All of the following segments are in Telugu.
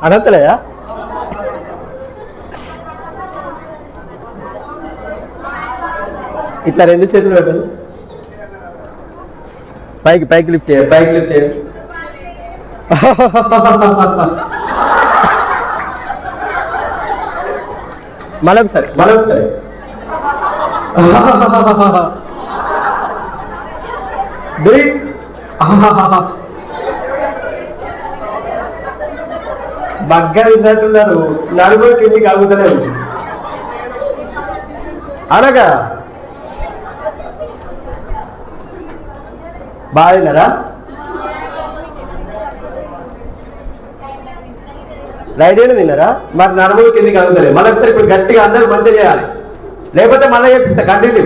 అడగలేదా? ఇట్లా రెండు చేతులు పెట్టండి, పైకి పైకి లిఫ్ట్ చేయండి, పైకి లిఫ్ట్ చేయండి. మరొకసారి మరొకసారి. బ్రీత్. బగ్గ విన్నట్టున్నారు, నలుగురు కింది కలుగుతూనే వచ్చింది. అనగా బాగా తిన్నారా? రైట్ అయినా తిన్నారా? మరి నలుగురు కింది కలుగుతారు. మళ్ళీ ఒకసారి ఇప్పుడు గట్టిగా అందరూ మంచిగా చేయాలి, లేకపోతే మళ్ళీ చెప్పిస్తా. కంటిన్యూ.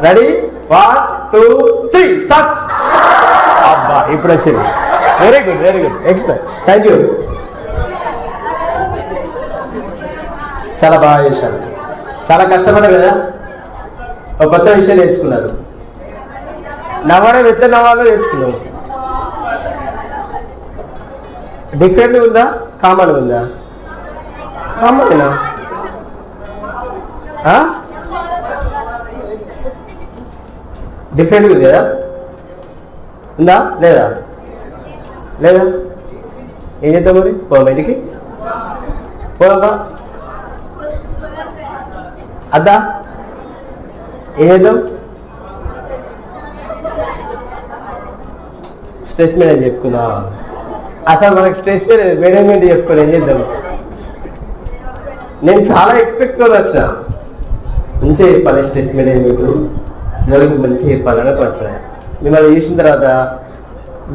రెడీ? 1 2 3 స్టార్ట్. అబ్బా ఇప్పుడు వచ్చింది. Very good, very good, explain. Thank you. చాలా బాగా చేశారు. చాలా కష్టపడ్డారు కదా, ఒక కొత్త విషయం నేర్చుకున్నారు. నవ్వడం ఎట్లా నవ్వాలో నేర్చుకున్నాం. డిఫరెంట్ ఉందా, కామన్ ఉందా? కామనేనా? డిఫరెంట్ ఉంది కదా, ఉందా లేదా? లేదా? ఏం చేద్దాం మరి? పోదాం బయటికి, పోదామా? అద్దా ఏం చేద్దాం? స్ట్రెస్ మీద చెప్పుకుందా? అసలు మనకు స్ట్రెస్ మేనేజ్మెంట్ చెప్పుకోండి, ఏం చేద్దాం? నేను చాలా ఎక్స్పెక్ట్తో వచ్చిన, మంచిగా చెప్పాలి స్ట్రెస్ మేనేజ్మెంట్, జరుగుకు మంచిగా చెప్పాలని వచ్చిన. మిమ్మల్ని చూసిన తర్వాత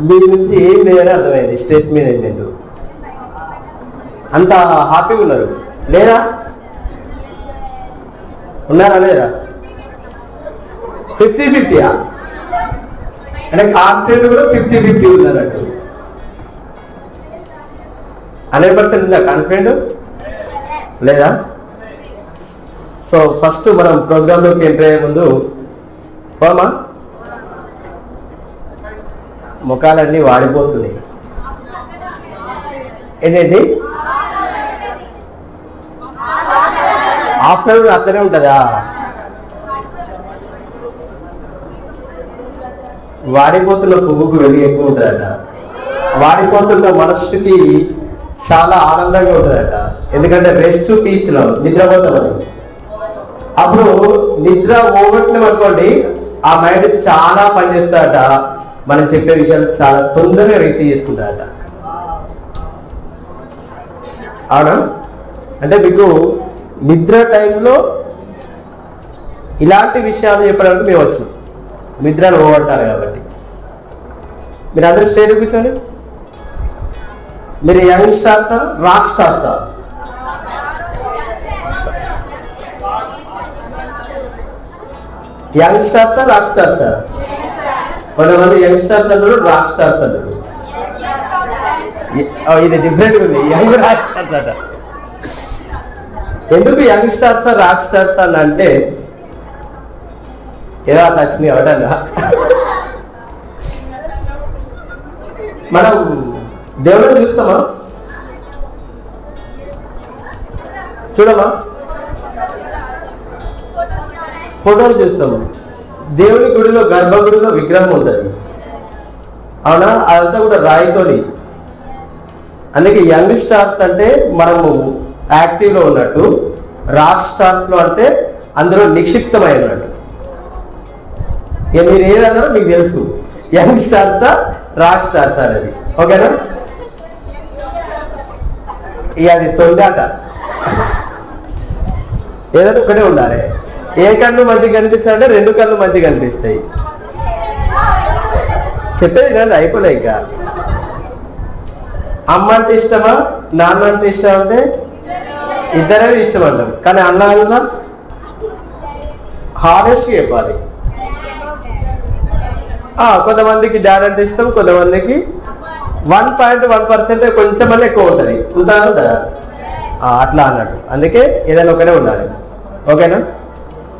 మీ నుంచి ఏం లేదని అర్థమైంది. స్ట్రెస్ మేనేజ్మెంట్ అంత హ్యాపీగా ఉన్నారు లేదా? ఉన్నారా లేదా? 50-50 అంటే కాన్ఫిడెంట్ కూడా 50-50 ఉన్నారట్టు. 100% ఉందా కాన్ఫిడెంట్ లేదా? సో ఫస్ట్ మనం ప్రోగ్రాంలోకి ఎంటర్ అయ్యే ముందు పోమా, ముఖాలన్నీ వాడిపోతున్నాయి. ఏంటండి? ఆఫ్టర్నూన్ అట్లనే ఉంటుందా? వాడిపోతున్న పువ్వుకు వెలుగు ఎక్కువ ఉంటుందట, వాడిపోతున్న మనస్సుకి చాలా ఆనందంగా ఉంటుందట. ఎందుకంటే రెస్ట్ పీస్లో నిద్రపోతామని. అప్పుడు నిద్ర పోగొట్టినాం అనుకోండి, ఆ మైండ్ చాలా పనిచేస్తాడట, మనం చెప్పే విషయాలు చాలా తొందరగా రిసీవ్ చేసుకుంటాడట. అవునా? అంటే మీకు నిద్ర టైంలో ఇలాంటి విషయాలు చెప్పడానికి మేము వచ్చినాం, నిద్రను పోగొట్టాలి కాబట్టి. మీరు అందరూ స్ట్రైట్ కూర్చోండి. మీరు యంగ్ స్టార్సా, రాక్ స్టార్సా? యంగ్ స్టార్సా, రాక్ స్టార్సా? కొంతమంది యంగ్ స్టార్స్ అన్నారు, రాక్ స్టార్స్ అన్నారు. ఇది డిఫరెంట్ ఉంది, యంగ్ రాక్ స్టార్స్ అట. ఎందుకు యంగ్ స్టార్సా, రాక్ స్టార్స్ అని అంటే ఏదో అట్లా వచ్చింది ఎవడన్నా. మనం దేవుళ్ళని చూస్తామా? చూడమా? ఫోటోలు చూస్తాము. దేవుని గుడిలో, గర్భగుడిలో విగ్రహం ఉంటుంది, అవునా? అదంతా కూడా రాయితోని. అందుకే యంగ్ స్టార్స్ అంటే మనము యాక్టివ్లో ఉన్నట్టు, రాక్ స్టార్స్లో అంటే అందులో నిక్షిప్తమైనట్టు. ఇక మీరు ఏదన్నారో మీకు తెలుసు, యంగ్ స్టార్సా, రాక్ స్టార్స్ అనేది. ఓకేనా? ఇక అది తొందాట, ఏదైనా ఒకటే ఉండాలి. ఏ కళ్ళు మంచిగా కనిపిస్తాయి అంటే 2 కళ్ళు మంచిగా కనిపిస్తాయి. చెప్పేది కానీ అయిపోలే. ఇంకా అమ్మ అంటే ఇష్టమా, నాన్న అంటే ఇష్టం అంటే ఇద్దరే ఇష్టం అంటాం. కానీ అన్నా హానెస్ట్గా చెప్పాలి. కొంతమందికి డాడ్ అంటే ఇష్టం, కొంతమందికి 1.1% కొంచెం అన్న ఎక్కువ ఉంటుంది, ఉంటుందా? అట్లా అన్నట్టు. అందుకే ఏదైనా ఒకటే ఉండాలి. ఓకేనా?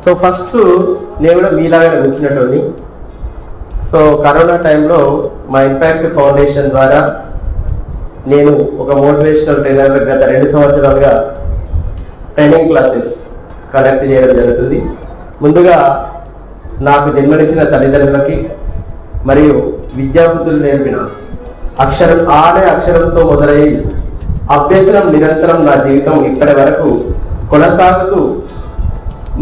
సో ఫస్ట్ నేను కూడా మీలాగానే కూర్చున్నటువంటి. సో కరోనా టైంలో మా ఇంపాక్ట్ ఫౌండేషన్ ద్వారా నేను ఒక మోటివేషనల్ ట్రైనర్ గత 2 సంవత్సరాలుగా ట్రైనింగ్ క్లాసెస్ కండక్ట్ చేయడం జరుగుతుంది. ముందుగా నాకు జన్మనిచ్చిన తల్లిదండ్రులకి మరియు విద్యాబుద్ధులు నేర్పిన అక్షరం ఆడే అక్షరంతో మొదలయ్యి అభ్యసనం నిరంతరం నా జీవితం ఇప్పటి వరకు కొనసాగుతూ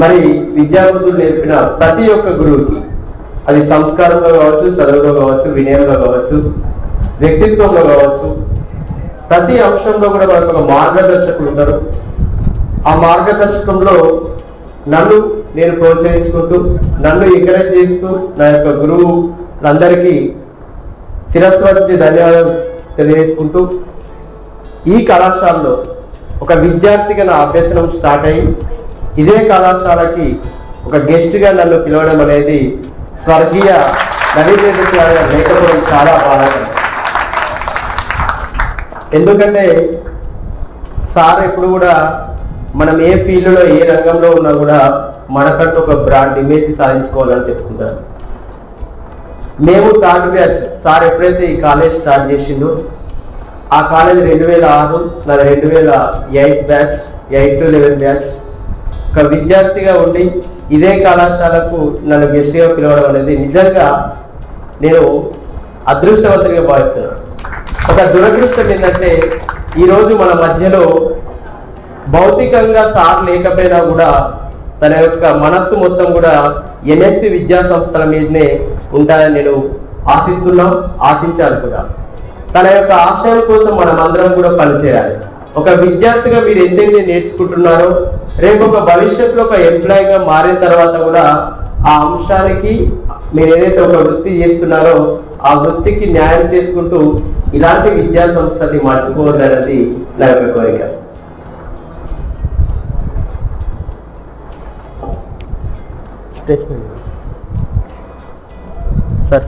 మరి విద్యాబుద్ధులు నేర్పిన ప్రతి ఒక్క గురువుకి, అది సంస్కారంలో కావచ్చు, చదువులో కావచ్చు, వినయంలో కావచ్చు, వ్యక్తిత్వంలో కావచ్చు, ప్రతి అంశంలో కూడా మనకు ఒక మార్గదర్శకులు ఉంటారు. ఆ మార్గదర్శకంలో నన్ను నేను ప్రోత్సహించుకుంటూ, నన్ను ఎంకరేజ్ చేస్తూ నా యొక్క గురువులందరికీ శిరస్సు వచ్చి ధన్యవాదాలు తెలియజేసుకుంటూ, ఈ కళాశాలలో ఒక విద్యార్థిగా నా అభ్యసనం స్టార్ట్ అయ్యి ఇదే కళాశాలకి ఒక గెస్ట్గా నన్ను పిలవడం అనేది స్వర్గీయ నవీన్ రెడ్డి గారు లేకపోవడం చాలా బాధాకరం. ఎందుకంటే సార్ ఎప్పుడు కూడా మనం ఏ ఫీల్డ్లో ఏ రంగంలో ఉన్నా కూడా మనకంటూ ఒక బ్రాండ్ ఇమేజ్ సాధించుకోవాలని చెప్పుకుంటారు. మేము థర్డ్ బ్యాచ్. సార్ ఎప్పుడైతే ఈ కాలేజ్ స్టార్ట్ చేసిండో ఆ కాలేజ్ 2006, నాది 2008 బ్యాచ్, 8 to 11 బ్యాచ్. ఒక విద్యార్థిగా ఉండి ఇదే కళాశాలకు నన్ను గెస్ట్గా పిలవడం అనేది నిజంగా నేను అదృష్టవంతుడిగా భావిస్తున్నాను. ఒక దురదృష్టం ఏంటంటే ఈరోజు మన మధ్యలో భౌతికంగా సార్ లేకపోయినా కూడా తన యొక్క మనస్సు మొత్తం కూడా ఎన్ఎస్సి విద్యా సంస్థల మీదనే ఉంటాయని నేను ఆశించాలి కూడా. తన యొక్క ఆశయం కోసం మనం అందరం కూడా పనిచేయాలి. ఒక విద్యార్థిగా మీరు ఎంతైతే నేర్చుకుంటున్నారో రేపు ఒక భవిష్యత్తులో ఒక ఎంప్లాయీగా మారిన తర్వాత కూడా ఆ అంశానికి మీరు ఏదైతే ఒక వృత్తి చేస్తున్నారో ఆ వృత్తికి న్యాయం చేసుకుంటూ ఇలాంటి విద్యా సంస్థల్ని మర్చిపోవద్దనేది నా యొక్క కోరిక. Sir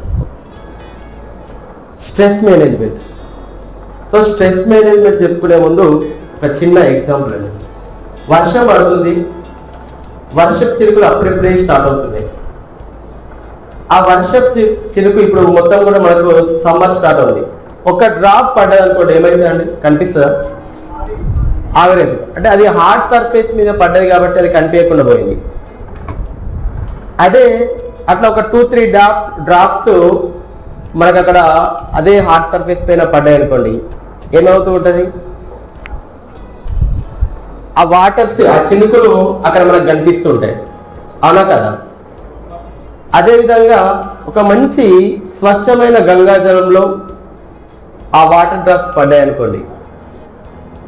stress management. So stress management చెప్పుకునే ముందు ఒక చిన్న ఎగ్జాంపుల్ అండి. వర్షం పడుతుంది, వర్షపు చినుకులు అప్పుడెప్పుడే స్టార్ట్ అవుతున్నాయి. ఆ వర్షపు చినుకు ఇప్పుడు మొత్తం కూడా మనకు సమ్మర్ స్టార్ట్ అవుతుంది. ఒక డ్రాప్ పడ్డది అనుకోండి, ఏమైంది అండి? కనిపిస్తుందా? ఆవిరైంది. అంటే అది హార్డ్ సర్ఫేస్ మీద పడ్డది కాబట్టి అది కనిపించకుండా పోయింది. అదే అట్లా ఒక 2-3 డ్రాప్స్ మనకు అక్కడ అదే హార్డ్ సర్ఫేస్ పైన పడ్డాయి అనుకోండి, ఏమవుతూ ఉంటుంది? ఆ వాటర్స్, ఆ చినుకులు అక్కడ మనకు కనిపిస్తూ ఉంటాయి, అవునా కదా? అదేవిధంగా ఒక మంచి స్వచ్ఛమైన గంగాజలంలో ఆ వాటర్ డ్రాప్స్ పడ్డాయి అనుకోండి,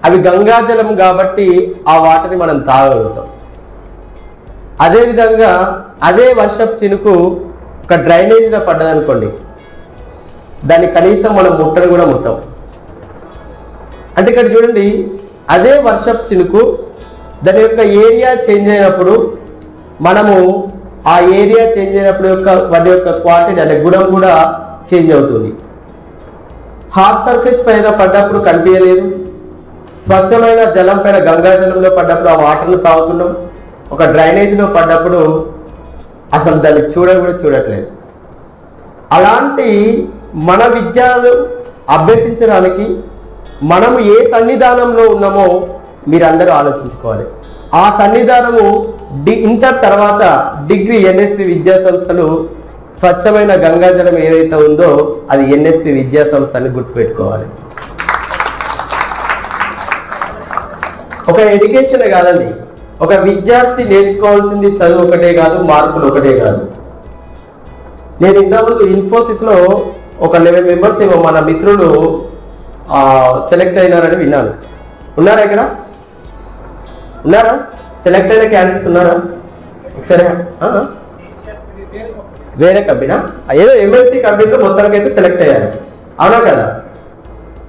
అవి గంగాజలం కాబట్టి ఆ వాటర్ని మనం తాగలుగుతాం. అదేవిధంగా అదే వర్షపు చినుకు ఒక డ్రైనేజ్లో పడ్డదనుకోండి, దాన్ని కనీసం మనం ముట్టను కూడా ముట్టాం. అంటే ఇక్కడ చూడండి, అదే వర్షపు చినుకు దాని యొక్క ఏరియా చేంజ్ అయినప్పుడు మనము ఆ ఏరియా చేంజ్ అయినప్పుడు వాటి యొక్క క్వాంటిటీ అంటే గుణం కూడా చేంజ్ అవుతుంది. హార్డ్ సర్ఫేస్ పైన పడ్డప్పుడు కనిపించలేదు, స్వచ్ఛమైన జలం పైన గంగాజలంలో పడ్డప్పుడు ఆ వాటర్ను తాగుతున్నాం, ఒక డ్రైనేజ్లో పడ్డప్పుడు అసలు దాన్ని కూడా చూడట్లేదు. అలాంటి మన విద్యను అభ్యసించడానికి మనము ఏ సన్నిధానంలో ఉన్నామో మీరందరూ ఆలోచించుకోవాలి. ఆ సన్నిధానము ఇంటర్ తర్వాత డిగ్రీ ఎన్ఎస్సి విద్యా సంస్థలు స్వచ్ఛమైన గంగాజలం ఏదైతే ఉందో అది ఎన్ఎస్సి విద్యా సంస్థ అని గుర్తుపెట్టుకోవాలి. ఒక ఎడ్యుకేషన్ కాదండి, ఒక విద్యార్థి నేర్చుకోవాల్సింది చదువు ఒకటే కాదు, మార్కులు ఒకటే కాదు. నేను ఇంతకుముందు ఇన్ఫోసిస్లో ఒక 11 మెంబర్స్ ఏమో మన మిత్రులు సెలెక్ట్ అయినారని విన్నాను. ఉన్నారా? ఇక్కడ ఉన్నారా? సెలెక్ట్ అయిన క్యాండిడేట్స్ ఉన్నారా? ఒకసారి వేరే కంపెనీ, ఏదో ఎంఎస్సి కంపెనీలో మొత్తానికైతే సెలెక్ట్ అయ్యారు, అవునా కదా?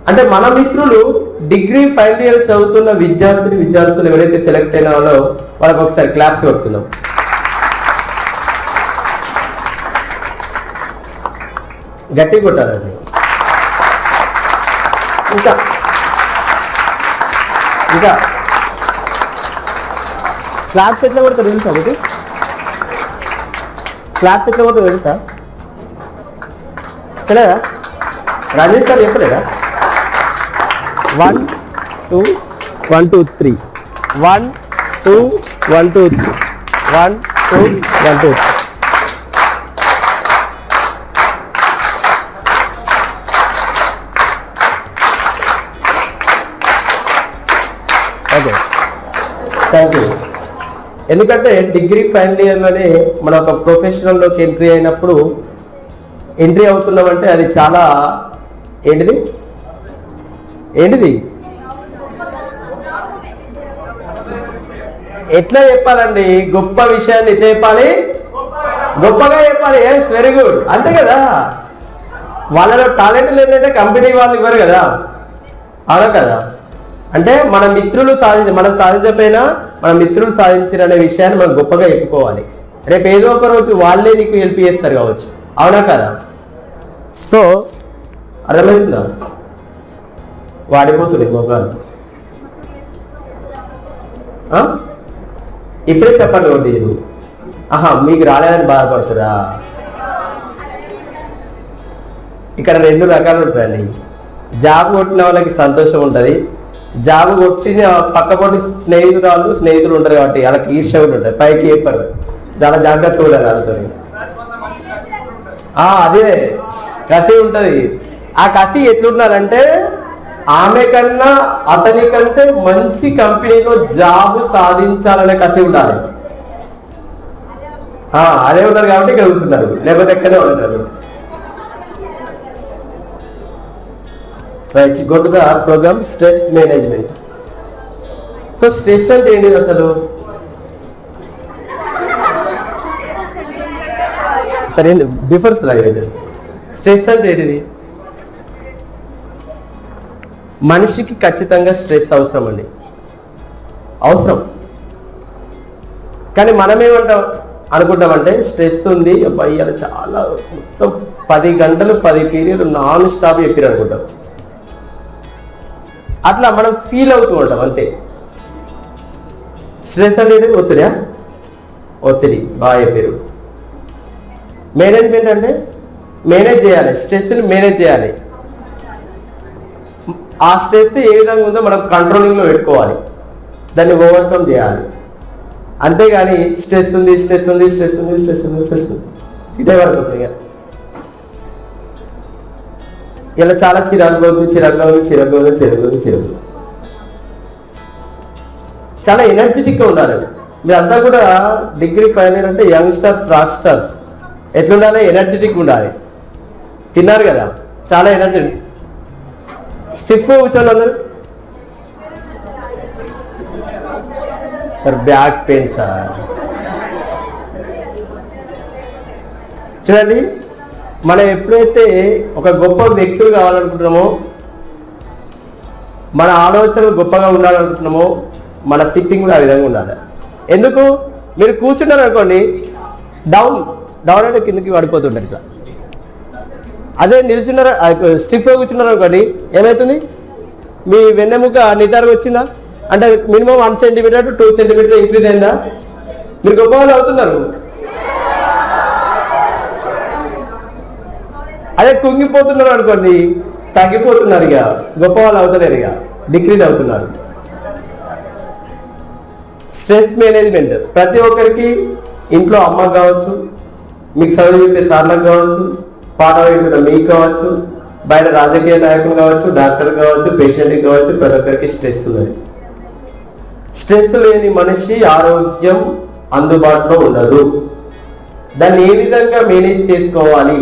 అంటే మన మిత్రులు డిగ్రీ ఫైనల్ ఇయర్ చదువుతున్న విద్యార్థులు ఎవరైతే సెలెక్ట్ అయిన వాళ్ళో వాళ్ళకి ఒకసారి క్లాప్స్ కొడుతున్నాం. గట్టి కొట్టాలండి. ఇంకా క్లాప్స్ ఎట్లా కొడతారు తెలుసా? ఒకటి క్లాస్ ఎట్లా కొట్టు తెలుసా? తెలియదా? రాజేష్ సార్ చెప్పలేదా? 1 2 1 2 3 1 2 1 2 3 1 2 1 2 3. Okay, thank you. ఎందుకంటే డిగ్రీ ఫైనల్ ఇయర్లోనే మన ఒక ప్రొఫెషనల్లోకి ఎంట్రీ అయినప్పుడు ఎంట్రీ అవుతున్నామంటే అది చాలా ఏంటిది ఎట్లా చెప్పాలండి? గొప్ప విషయాన్ని ఎట్లా చెప్పాలి? గొప్పగా చెప్పాలి. Yes, very good. అంతే కదా, వాళ్ళలో టాలెంట్ లేదంటే కంపెనీ వాళ్ళు ఇవ్వరు కదా, అవునా కదా? అంటే మన మిత్రులు మనం సాధించకపోయినా మన మిత్రులు సాధించారనే విషయాన్ని మనం గొప్పగా చెప్పుకోవాలి. రేపు ఏదో ఒక రోజు వాళ్ళే నీకు హెల్ప్ చేస్తారు కావచ్చు, అవునా కదా? సో అర్థమవుతుందా? వాడిపోతుంది మొబైల్. ఇప్పుడే చెప్పండి ఒకటి. మీకు రాలేదని బాధపడుతురా? ఇక్కడ 2 రకాలు ఉంటాయండి. జాబ్ కొట్టిన వాళ్ళకి సంతోషం ఉంటుంది, జాబ్ కొట్టిన పక్కపొట్టి స్నేహితులు ఉంటారు కాబట్టి వాళ్ళకి ఈర్ష్య ఉంటుంది, పైకి చెప్పారు. చాలా జాగ్రత్తగా ఉండాలి వాళ్ళతో. అదే కసి ఉంటుంది. ఆ కసి ఎట్లుండాలంటే ఆమె కన్నా అతని కంటే మంచి కంపెనీలో జాబ్ సాధించాలనే కసి ఉండాలి. అదే ఉంటారు కాబట్టి ఇక్కడ కూర్చున్నారు, లేకపోతే ఎక్కడే ఉంటారు. Right, go to the program stress management. So stress అంటే ఏంటి అసలు? సరే, బిఫోర్ స్లైడ్, స్ట్రెస్ అంటే ఏంటిది? మనిషికి ఖచ్చితంగా స్ట్రెస్ అవసరం అండి, అవసరం. కానీ మనమేమంటాం అనుకుంటామంటే స్ట్రెస్ ఉంది అబ్బాయి అలా చాలా మొత్తం 10 గంటలు 10 పీరియడ్ నాన్ స్టాప్ చెప్పారు అనుకుంటాం. అట్లా మనం ఫీల్ అవుతూ ఉంటాం అంతే. స్ట్రెస్ అనేది ఒత్తిడి బాగా చెప్పారు. మేనేజ్మెంట్ అంటే మేనేజ్ చేయాలి, స్ట్రెస్ని మేనేజ్ చేయాలి. ఆ స్ట్రెస్ ఏ విధంగా ఉందో మనం కంట్రోలింగ్లో పెట్టుకోవాలి, దాన్ని ఓవర్కమ్ చేయాలి. అంతేగాని స్ట్రెస్ ఉంది ఇదే వరకు ఇలా చాలా చిరాకు. చాలా ఎనర్జెటిక్గా ఉండాలి. మీరంతా కూడా డిగ్రీ ఫైనల్ ఇయర్ అంటే యంగ్స్టర్స్, రాక్ స్టార్స్. ఎట్లుండాలి? ఎనర్జెటిక్ ఉండాలి. తిన్నారు కదా, చాలా ఎనర్జెటిక్. స్టిఫ్ కూర్చోండి అందరు. Sir back pain sir. చూడండి, మనం ఎప్పుడైతే ఒక గొప్ప వ్యక్తులు కావాలనుకుంటున్నామో, మన ఆలోచనలు గొప్పగా ఉండాలనుకుంటున్నామో, మన సిట్టింగ్ కూడా ఆ విధంగా ఉండాలి. ఎందుకు? మీరు కూర్చున్నారు అనుకోండి, డౌన్ అంటే కిందకి పడిపోతుంటారు ఇట్లా. అదే నిల్చున్నారు, స్టిఫ్గా కూర్చున్నారు అనుకోండి, ఏమవుతుంది? మీ వెన్నెముక నిటారుగా వచ్చిందా అంటే minimum 1 centimetre to 2 centimetre increase అయిందా? మీరు గొప్ప వాళ్ళు అవుతున్నారు. అదే కుంగిపోతున్నారు అనుకోండి, తగ్గిపోతున్నారు, ఇక గొప్ప వాళ్ళు అవుతలేరు, ఇక డిక్రీజ్ అవుతున్నారు. స్ట్రెస్ మేనేజ్మెంట్ ప్రతి ఒక్కరికి, ఇంట్లో అమ్మకు కావచ్చు, మీకు చదువు చెప్పే సార్లకు కావచ్చు, పాఠాలు చెప్పిన మీకు కావచ్చు, బయట రాజకీయ నాయకులు కావచ్చు, డాక్టర్ కావచ్చు, పేషెంట్కి కావచ్చు, ప్రతి ఒక్కరికి స్ట్రెస్ ఉన్నది. స్ట్రెస్ లేని మనిషి ఆరోగ్యం అందుబాటులో ఉండదు. దాన్ని ఏ విధంగా మేనేజ్ చేసుకోవాలి?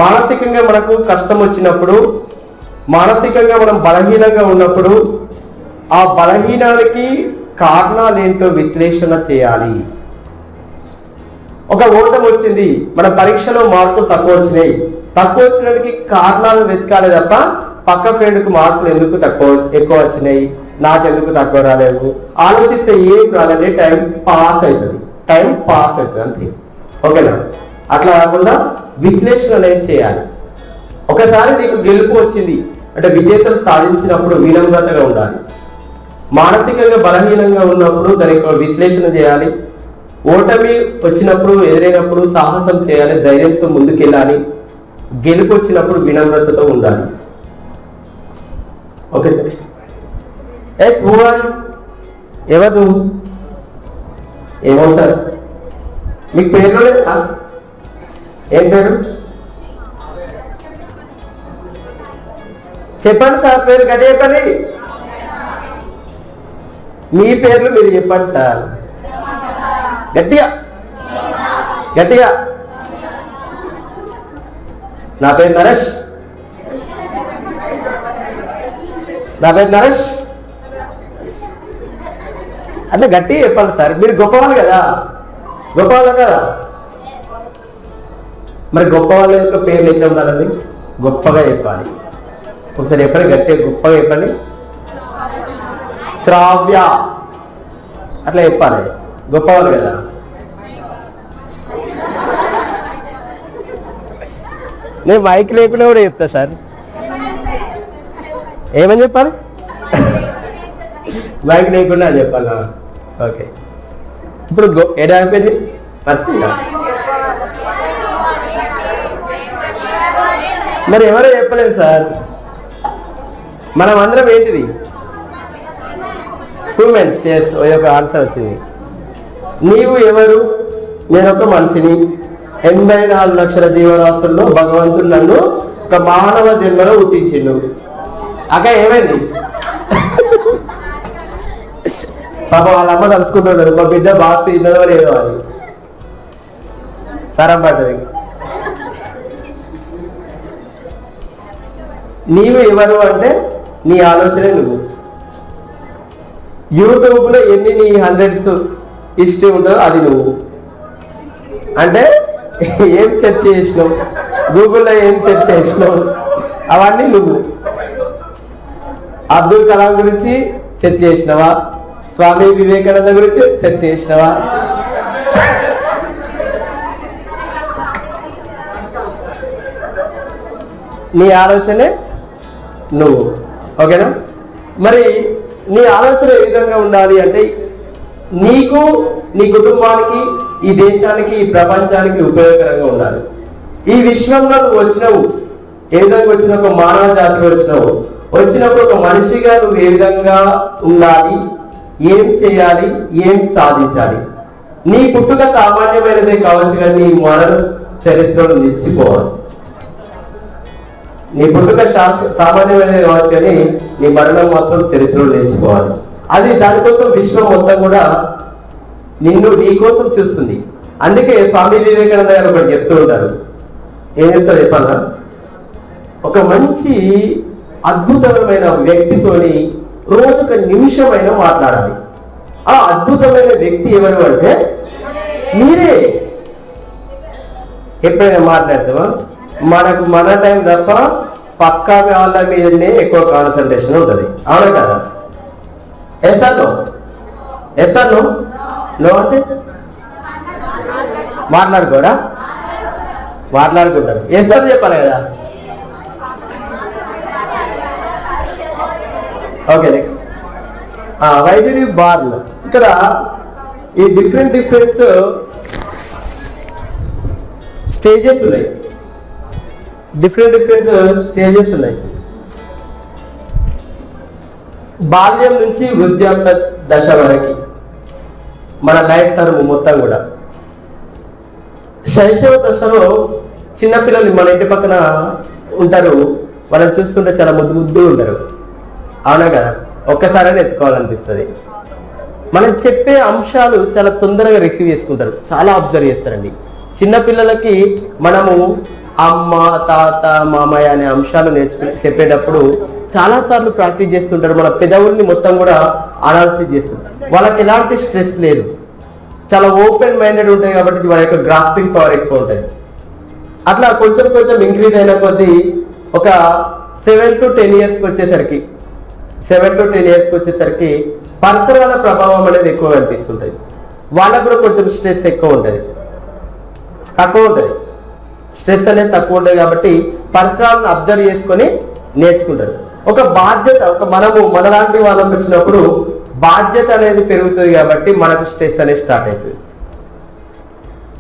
మానసికంగా మనకు కష్టం వచ్చినప్పుడు, మానసికంగా మనం బలహీనంగా ఉన్నప్పుడు, ఆ బలహీనానికి కారణాలు ఏంటో విశ్లేషణ చేయాలి. ఒక ఓటమి వచ్చింది, మన పరీక్షలో మార్కులు తక్కువ వచ్చినట్టుకి కారణాలు వెతకాలి తప్ప పక్క ఫ్రెండ్కి మార్కులు ఎందుకు ఎక్కువ వచ్చినాయి, నాకెందుకు తక్కువ రాలేవు ఆలోచిస్తే ఏం రాదంటే టైం పాస్ అవుతుంది అంతే. ఓకేనా? అట్లా కాకుండా విశ్లేషణ అనేది చేయాలి. ఒకసారి నీకు గెలుపు వచ్చింది అంటే విజేతలు సాధించినప్పుడు వినమ్రతగా ఉండాలి. మానసికంగా బలహీనంగా ఉన్నప్పుడు దానికి విశ్లేషణ చేయాలి. ఓటమి వచ్చినప్పుడు ఎదురైనప్పుడు సాహసం చేయాలి, ధైర్యంతో ముందుకెళ్ళాలి, గెలుపు వచ్చినప్పుడు వినమ్రతతో ఉండాలి. Okay yes move on. ఎవరు ఏమో సార్ మీకు పేరు లేదా? ఏం పేరు చెప్పండి సార్, పేరు గట్టి చెప్పండి. మీ పేర్లు మీరు చెప్పండి సార్, గట్టిగా గట్టిగా. నా పేరు నరేష్. నా పేరు నరేష్. అట్లా గట్టిగా చెప్పండి సార్, మీరు గొప్పవాళ్ళు కదా, గొప్పవాళ్ళు కదా. మరి గొప్ప వాళ్ళ యొక్క పేర్లు ఎట్లా ఉండాలండి? గొప్పగా చెప్పాలి. ఒకసారి చెప్పండి, గట్టిగా గొప్పగా చెప్పండి. శ్రావ్య, అట్లా చెప్పాలి, గొప్పవాళ్ళు కదా. నేను మైక్ లేకుండా కూడా చెప్తా సార్. ఏమని చెప్పాలి? మైక్ లేకుండా అని చెప్పాలా? ఓకే. ఇప్పుడు ఏడా అయిపోయింది, మర్చిపోయిందా? మరి ఎవరో చెప్పలేదు సార్. మనం అందరం ఏంటిది? హ్యూమన్స్. ఎస్, ఒక ఆన్సర్ వచ్చింది. నీవు ఎవరు? నేను ఒక మనిషిని. 84 లక్షల జీవరాశుల్లో భగవంతుడు నన్ను ఒక మానవ జన్మలో పుట్టించిండు. అక్క ఏమైంది? పాప వాళ్ళ అమ్మ తలుసుకుంటున్నాడు, మా బిడ్డ బాగా తిన్నదో లేదో అని. సరం పడ్డది. నీవు ఎవరు అంటే నీ ఆలోచనే నువ్వు. యూట్యూబ్లో ఎన్ని నీ 100s హిస్టరీ ఉంటుందో అది నువ్వు. అంటే ఏం సెర్చ్ చేసినావు, గూగుల్లో ఏం సెర్చ్ చేసినావు, అవన్నీ నువ్వు. అబ్దుల్ కలాం గురించి సెర్చ్ చేసినవా? స్వామి వివేకానంద గురించి సెర్చ్ చేసినవా? నీ ఆలోచనే నువ్వు. ఓకేనా? మరి నీ ఆలోచన ఏ విధంగా ఉండాలి అంటే నీకు, నీ కుటుంబానికి, ఈ దేశానికి, ఈ ప్రపంచానికి ఉపయోగకరంగా ఉండాలి. ఈ విశ్వంలో నువ్వు వచ్చినావు, ఏ విధంగా వచ్చిన ఒక మానవ జాతికి వచ్చినావు, వచ్చినప్పుడు ఒక మనిషిగా నువ్వు ఏ విధంగా ఉండాలి, ఏం చేయాలి, ఏం సాధించాలి. నీ పుట్టుక సామాన్యమైనదే కావచ్చు, కానీ నీ మరణ చరిత్రను నిలిచిపోవాలి. నీ పుట్టుక సామాన్యమైనదే కావచ్చు, కానీ నీ మరణం మాత్రం చరిత్రలో నిలిచిపోవాలి. అది దానికోసం విశ్వం మొత్తం కూడా నిన్ను నీ కోసం చూస్తుంది. అందుకే స్వామి వివేకానంద గారు ఒకటి చెప్తూ ఉంటారు. ఏం చెప్తారు చెప్పాలా? ఒక మంచి అద్భుతమైన వ్యక్తితోని రోజుక నిమిషమైనా మాట్లాడాలి. ఆ అద్భుతమైన వ్యక్తి ఎవరు అంటే మీరే. ఎప్పుడైనా మాట్లాడతామా? మనకు మన టైం తప్ప పక్కా వాళ్ళ మీదనే ఎక్కువ కాన్సన్ట్రేషన్ ఉంటుంది. అవునా కదా? Yes or no? Yes or no? No అంటే మాట్లాడుకోరా? మాట్లాడుకుంటారు. ఎస్ అని చెప్పాలి కదా. Okay, next why did you born. ఇక్కడ ఈ డిఫరెంట్ స్టేజెస్ ఉన్నాయి. డిఫరెంట్ స్టేజెస్ ఉన్నాయి. బాల్యం నుంచి వృద్ధాప్య దశ వరకు మన లైఫ్ టర్మ్ మొత్తం కూడా. శైశవ దశలో చిన్నపిల్లలు మన ఇంటి పక్కన ఉంటారు, వాళ్ళని చూస్తుంటే చాలా ముద్దు ఉంటారు. అవునా కదా? ఒక్కసారైనా ఎత్తుకోవాలనిపిస్తుంది. మనం చెప్పే అంశాలు చాలా తొందరగా రిసీవ్ చేసుకుంటారు, చాలా అబ్జర్వ్ చేస్తారండి. చిన్నపిల్లలకి మనము అమ్మ, తాత, మామయ్య అనే అంశాలు చెప్పేటప్పుడు చాలాసార్లు ప్రాక్టీస్ చేస్తుంటారు. మన పెదవుల్ని మొత్తం కూడా అనాలిసిస్ చేస్తుంటారు. వాళ్ళకి ఎలాంటి స్ట్రెస్ లేదు, చాలా ఓపెన్ మైండెడ్ ఉంటాయి కాబట్టి వాళ్ళ యొక్క గ్రాస్పింగ్ పవర్ ఎక్కువ ఉంటుంది. అట్లా కొంచెం ఇంక్రీజ్ అయిన కొద్దీ ఒక 7 to 10 yearsకి వచ్చేసరికి పరిసరాల ప్రభావం అనేది ఎక్కువ కనిపిస్తుంటుంది. వాళ్ళకు కూడా కొంచెం స్ట్రెస్ ఎక్కువ ఉంటుంది, తక్కువ ఉంటుంది. స్ట్రెస్ అనేది తక్కువ ఉంటుంది కాబట్టి పరిసరాలను అబ్జర్వ్ చేసుకొని నేర్చుకుంటారు. ఒక బాధ్యత, మనలాంటి వాళ్ళకి వచ్చినప్పుడు బాధ్యత అనేది పెరుగుతుంది కాబట్టి మనకు స్ట్రెస్ అనేది స్టార్ట్ అవుతుంది.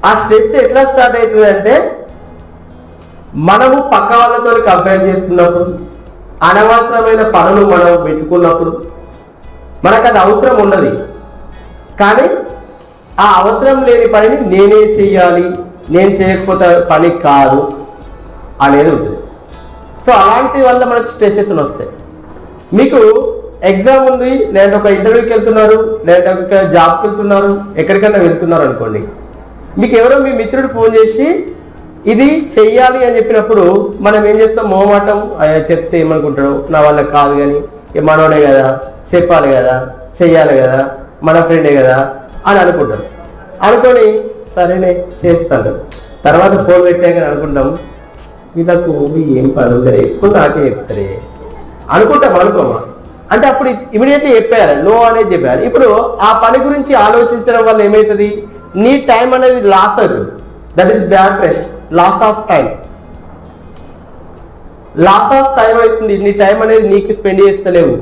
ఆ స్ట్రెస్ ఎట్లా స్టార్ట్ అవుతుంది అంటే మనము పక్క వాళ్ళతో కంపేర్ చేసుకున్నప్పుడు, అనవసరమైన పనులు మనం పెట్టుకున్నప్పుడు మనకు అది అవసరం ఉండదు, కానీ ఆ అవసరం లేని పనిని నేనే చెయ్యాలి, నేను చేయకపోతే పని కాదు అనేది ఉంటుంది. సో అలాంటి వల్ల మనకు స్ట్రెసెస్ వస్తాయి. మీకు ఎగ్జామ్ ఉంది, లేదంటే ఒక ఇంటర్వ్యూకి వెళ్తున్నారు, లేదంటే ఒక జాబ్కి వెళ్తున్నారు, ఎక్కడికైనా వెళ్తున్నారు అనుకోండి, మీకు ఎవరో మీ మిత్రుడు ఫోన్ చేసి ఇది చెయ్యాలి అని చెప్పినప్పుడు మనం ఏం చేస్తాం, మొహమాటం, చెప్తే ఏమనుకుంటాడు, నా వల్ల కాదు, కానీ మనోడే కదా, చెప్పాలి కదా, చెయ్యాలి కదా, మన ఫ్రెండే కదా అని అనుకుంటాం. అనుకొని సరేనే చేస్తాను, తర్వాత ఫోన్ పెట్టాక అనుకుంటాం, వీళ్ళకు ఏం పని ఉంది, ఎప్పుడు నాకే చెప్తారే అనుకోమా. అంటే అప్పుడు ఇమీడియట్లీ చెప్పేయాలి, నో అనేది చెప్పాలి. ఇప్పుడు ఆ పని గురించి ఆలోచించడం వల్ల ఏమవుతుంది, నీ టైం అనేది లాస్ అవుతుంది. That is bad rest, loss of time అవుతుంది. నీ టైం అనేది నీకు స్పెండ్ చేస్తలేవు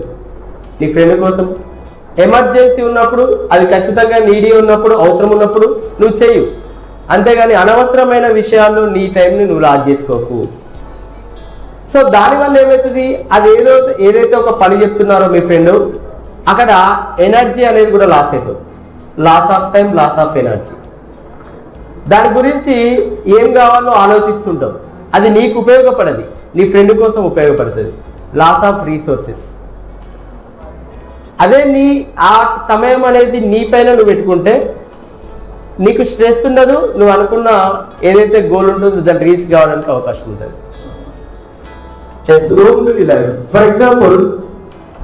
నీ ఫ్రెండ్ కోసం. ఎమర్జెన్సీ ఉన్నప్పుడు, అది ఖచ్చితంగా నీడీ ఉన్నప్పుడు, అవసరం ఉన్నప్పుడు నువ్వు చెయ్యు, అంతేగాని అనవసరమైన విషయాల్లో నీ టైంని నువ్వు లాస్ చేసుకోకు. సో దానివల్ల ఏమవుతుంది, ఏదైతే ఒక పని చెప్తున్నారో మీ ఫ్రెండ్, అక్కడ ఎనర్జీ అనేది కూడా లాస్ అవుతుంది. Loss of time, loss of energy. దాని గురించి ఏం కావాలో ఆలోచిస్తుంటాం, అది నీకు ఉపయోగపడదు, నీ ఫ్రెండ్ కోసం ఉపయోగపడుతుంది. Loss of resources. అదే ఆ సమయం అనేది నీ పైన నువ్వు పెట్టుకుంటే నీకు స్ట్రెస్ ఉండదు, నువ్వు అనుకున్న ఏదైతే గోల్ ఉంటుందో దాన్ని రీచ్ కావడానికి అవకాశం ఉంటుంది. ఫర్ ఎగ్జాంపుల్,